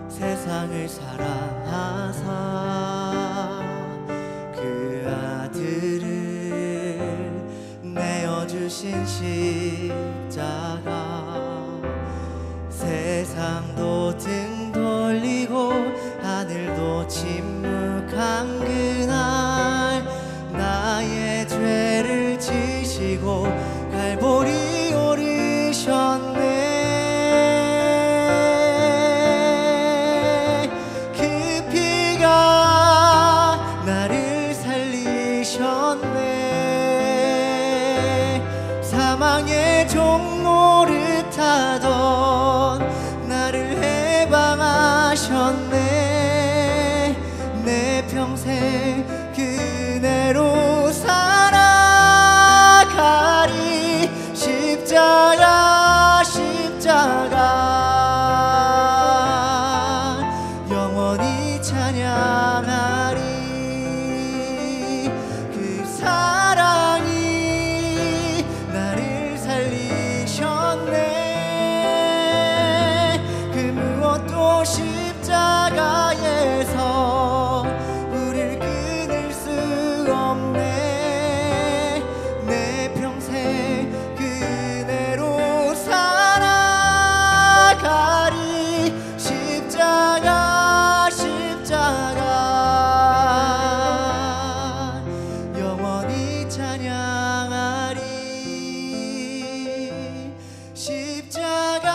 세상을 사랑하사 그 아들을 내어주신 십자가, 세상도 등 돌리고 하늘도 침묵한 그날 나의 죄를 지시고 갈보리 오르셨네. 그 피가 나를 살리셨네. 살리셨네. 사망의 종로를 타던 나를 해방하셨네. 내 평생 그대로 살아가리. 십자가 영원히 찬양하리. 그 사랑이 나를 살리셨네. 그 무엇도 십자가에서 우릴 끊을 수 없네. 내 평생 그대로 살아가리. 십자가 영원히 찬양하리. 십자가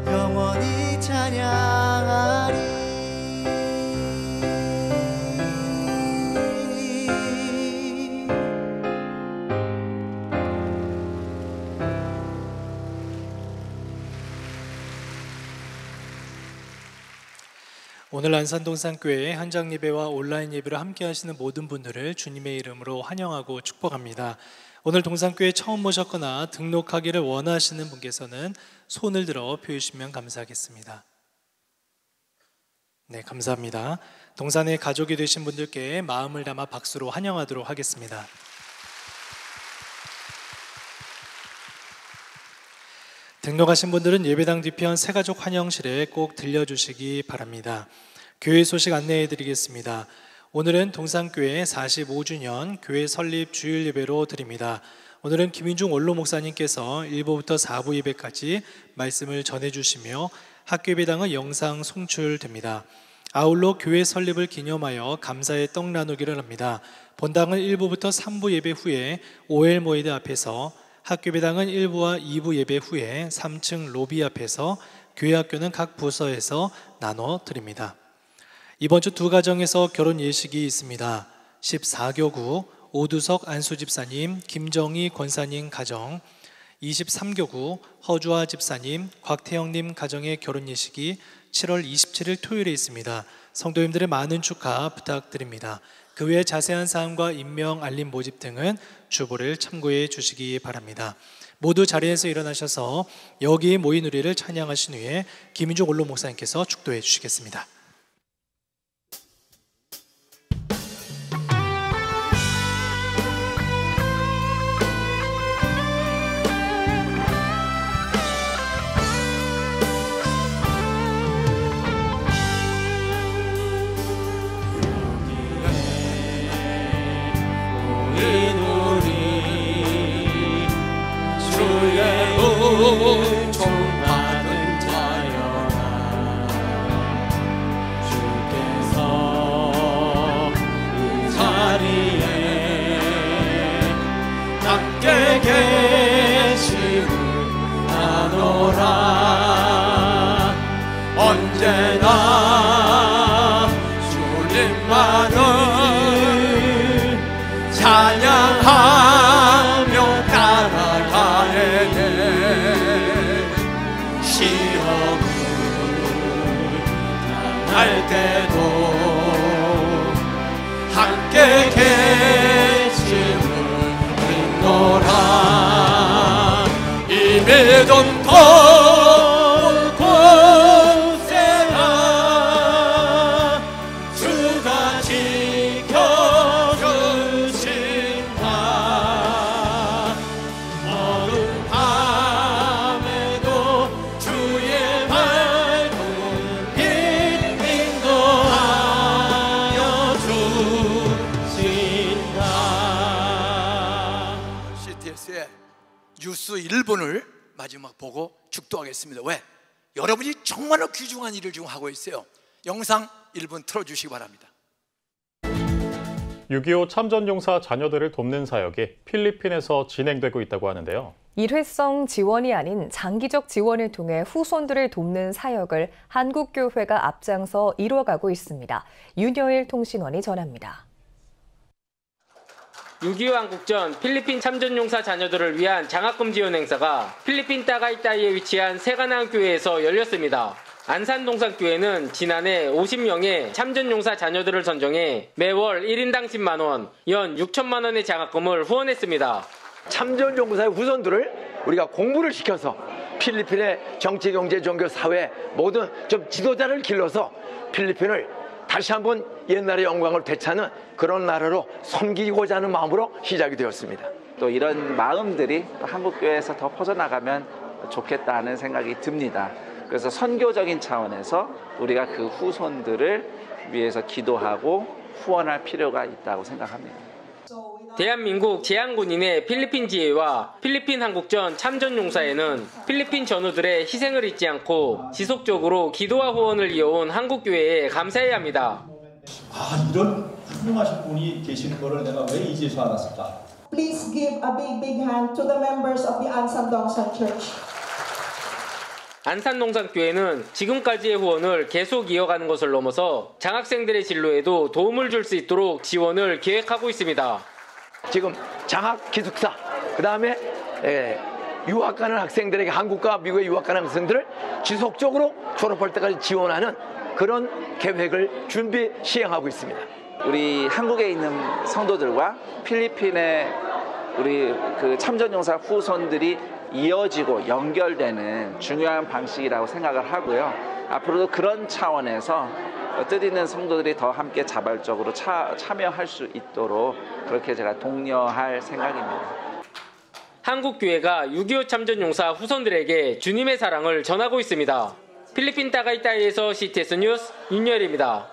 영원히 찬양하리. 오늘 안산동산교회 현장 예배와 온라인 예배를 함께 하시는 모든 분들을 주님의 이름으로 환영하고 축복합니다. 오늘 동산교회 처음 오셨거나 등록하기를 원하시는 분께서는 손을 들어 표해주시면 감사하겠습니다. 네, 감사합니다. 동산의 가족이 되신 분들께 마음을 담아 박수로 환영하도록 하겠습니다. 등록하신 분들은 예배당 뒤편 새가족 환영실에 꼭 들려주시기 바랍니다. 교회 소식 안내해 드리겠습니다. 오늘은 동산교회 45주년 교회 설립 주일 예배로 드립니다. 오늘은 김인중 원로 목사님께서 1부부터 4부 예배까지 말씀을 전해주시며 학교 예배당은 영상 송출됩니다. 아울러 교회 설립을 기념하여 감사의 떡 나누기를 합니다. 본당은 1부부터 3부 예배 후에 오엘 모이드 앞에서, 학교 예배당은 1부와 2부 예배 후에 3층 로비 앞에서, 교회 학교는 각 부서에서 나눠 드립니다. 이번 주 두 가정에서 결혼 예식이 있습니다. 14교구 오두석 안수 집사님, 김정희 권사님 가정, 23교구 허주아 집사님, 곽태영님 가정의 결혼 예식이 7월 27일 토요일에 있습니다. 성도님들의 많은 축하 부탁드립니다. 그 외에 자세한 사항과 임명, 알림 모집 등은 주보를 참고해 주시기 바랍니다. 모두 자리에서 일어나셔서 여기에 모인 우리를 찬양하신 후에 김인중 원로 목사님께서 축도해 주시겠습니다. 총받은 자여라. 주께서 이 자리에 함께 계시구나노라. 언제나 주님만을 찬양하며 따라가네. 시험을 당할 때도 함께 계심을 믿노라. 이 믿음 곳곳에나 주가 지켜주신다. 어둠 밤에도 주의 밝은 빛 인도하여 주신다. CTS의 뉴스 1분을 마지막 보고 축도하겠습니다. 왜? 여러분이 정말로 귀중한 일을 지금 하고 있어요. 영상 1분 틀어주시기 바랍니다. 6.25 참전용사 자녀들을 돕는 사역이 필리핀에서 진행되고 있다고 하는데요. 일회성 지원이 아닌 장기적 지원을 통해 후손들을 돕는 사역을 한국교회가 앞장서 이루어가고 있습니다. 윤여일 통신원이 전합니다. 6.25 한국전 필리핀 참전용사 자녀들을 위한 장학금 지원 행사가 필리핀 따가이따이에 위치한 세가나안 교회에서 열렸습니다. 안산동산교회는 지난해 50명의 참전용사 자녀들을 선정해 매월 1인당 10만 원, 연 6천만 원의 장학금을 후원했습니다. 참전용사의 후손들을 우리가 공부를 시켜서 필리핀의 정치, 경제, 종교, 사회 모든 좀 지도자를 길러서 필리핀을 다시 한번 옛날의 영광을 되찾는 그런 나라로 섬기고자 하는 마음으로 시작이 되었습니다. 또 이런 마음들이 한국교회에서 더 퍼져나가면 좋겠다 하는 생각이 듭니다. 그래서 선교적인 차원에서 우리가 그 후손들을 위해서 기도하고 후원할 필요가 있다고 생각합니다. 대한민국 제한군인의 필리핀 지혜와 필리핀 한국전 참전용사에는 필리핀 전우들의 희생을 잊지 않고 지속적으로 기도와 후원을 이어온 한국교회에 감사해야 합니다. 이런 훌륭하신 분이 계시는 거를 내가 왜 이제서 알았을까? Please give a big hand to the members of the Ansan-Dongsan Church. 안산동산교회는 지금까지의 후원을 계속 이어가는 것을 넘어서 장학생들의 진로에도 도움을 줄 수 있도록 지원을 계획하고 있습니다. 지금 장학 기숙사, 그 다음에 유학 가는 학생들에게 한국과 미국에 유학 가는 학생들을 지속적으로 졸업할 때까지 지원하는 그런 계획을 준비 시행하고 있습니다. 우리 한국에 있는 성도들과 필리핀의 우리 그 참전용사 후손들이 이어지고 연결되는 중요한 방식이라고 생각을 하고요. 앞으로도 그런 차원에서 뜻있는 성도들이 더 함께 자발적으로 참여할 수 있도록 그렇게 제가 독려할 생각입니다. 한국교회가 6.25 참전용사 후손들에게 주님의 사랑을 전하고 있습니다. 필리핀 따가이따이에서 CTS 뉴스 윤열입니다.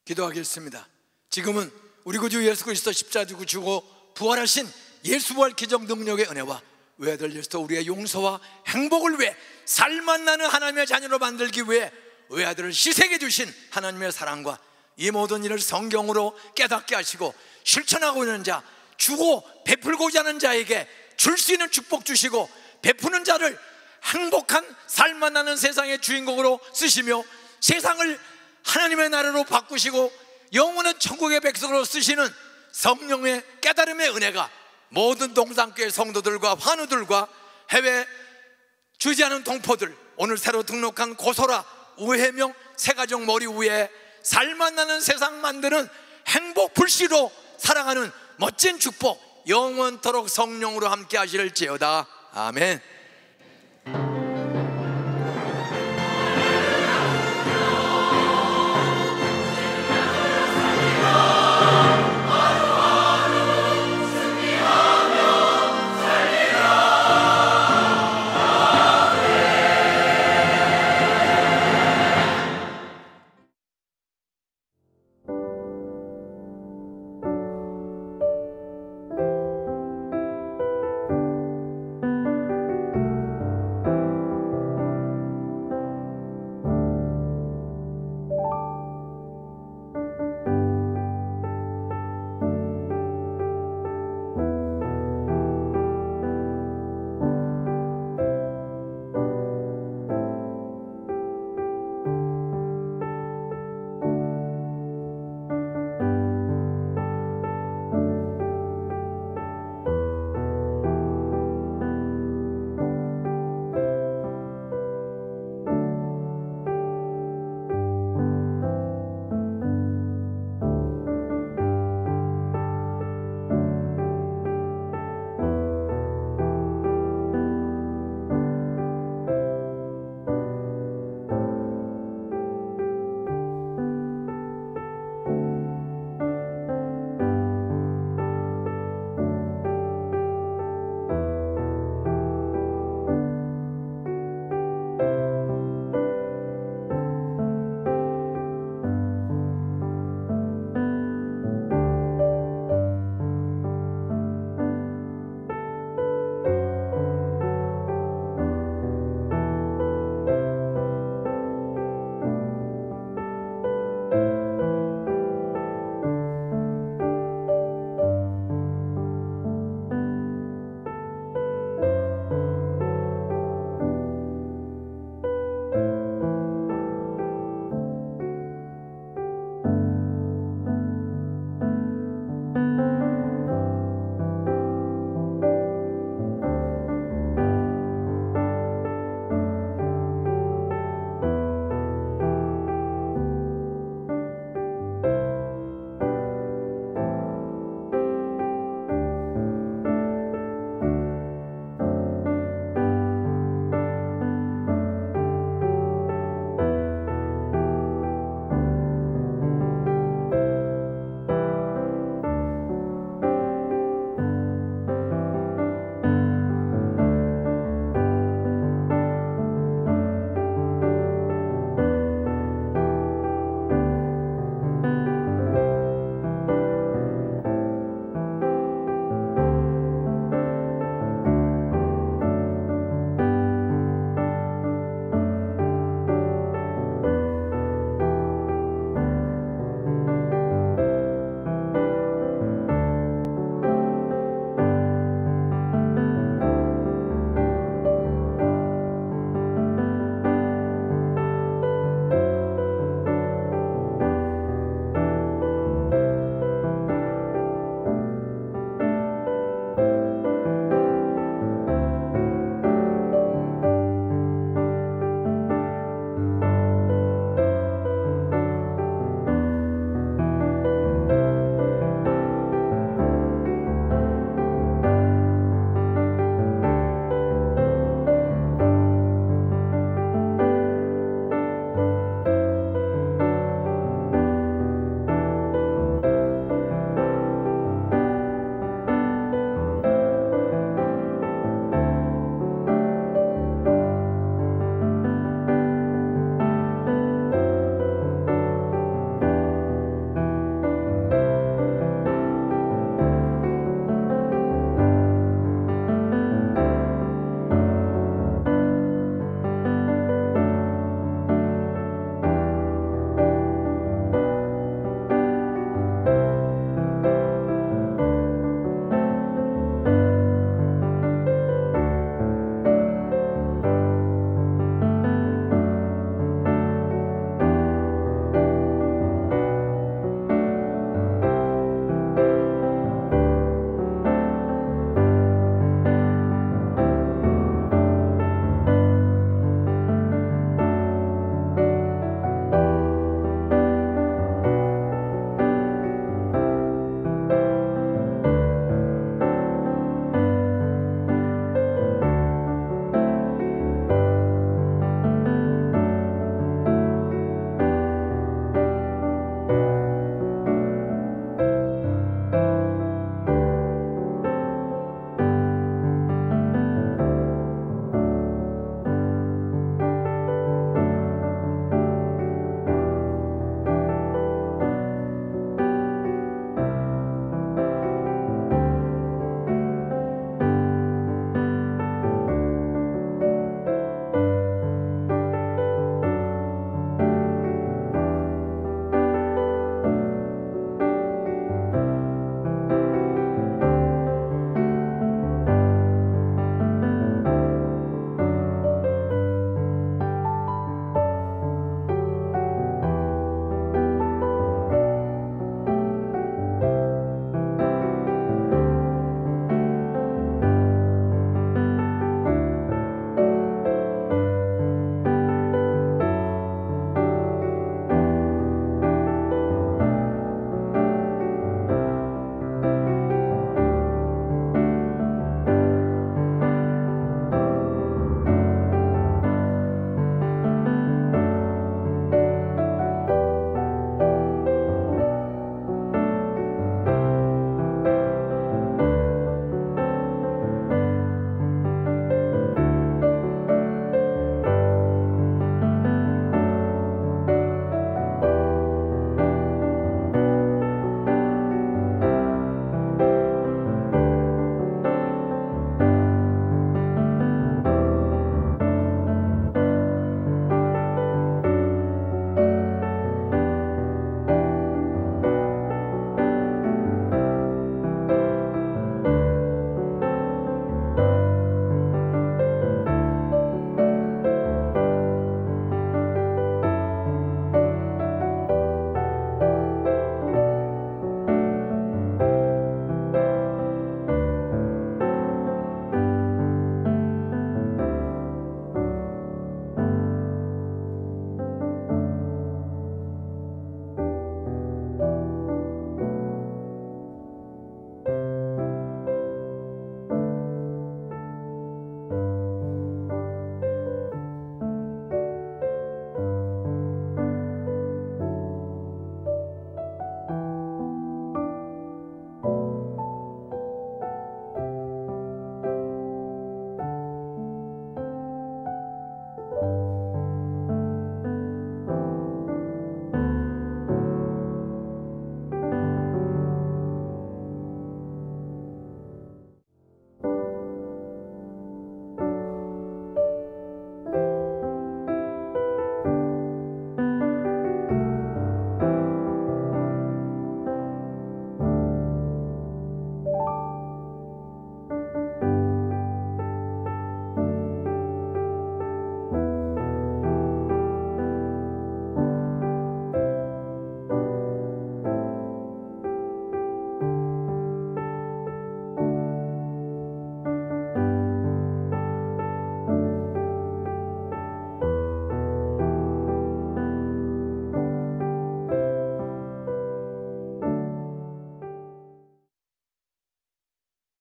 기도하겠습니다. 지금은 우리 구주 예수 그리스도 십자가 지고 부활하신 예수 부활 기적 능력의 은혜와 외아들 예수 우리의 용서와 행복을 위해 살만 나는 하나님의 자녀로 만들기 위해 외아들을 희생해 주신 하나님의 사랑과 이 모든 일을 성경으로 깨닫게 하시고 실천하고 있는 자, 주고 베풀고자 하는 자에게 줄 수 있는 축복 주시고 베푸는 자를 행복한 살만 나는 세상의 주인공으로 쓰시며 세상을 하나님의 나라로 바꾸시고 영원한 천국의 백성으로 쓰시는 성령의 깨달음의 은혜가 모든 동산교회 성도들과 환우들과 해외 주지하는 동포들, 오늘 새로 등록한 고소라 우회명 새가족 머리 위에 살만 나는 세상 만드는 행복 불씨로 살아가는 멋진 축복 영원토록 성령으로 함께 하실지어다. 아멘.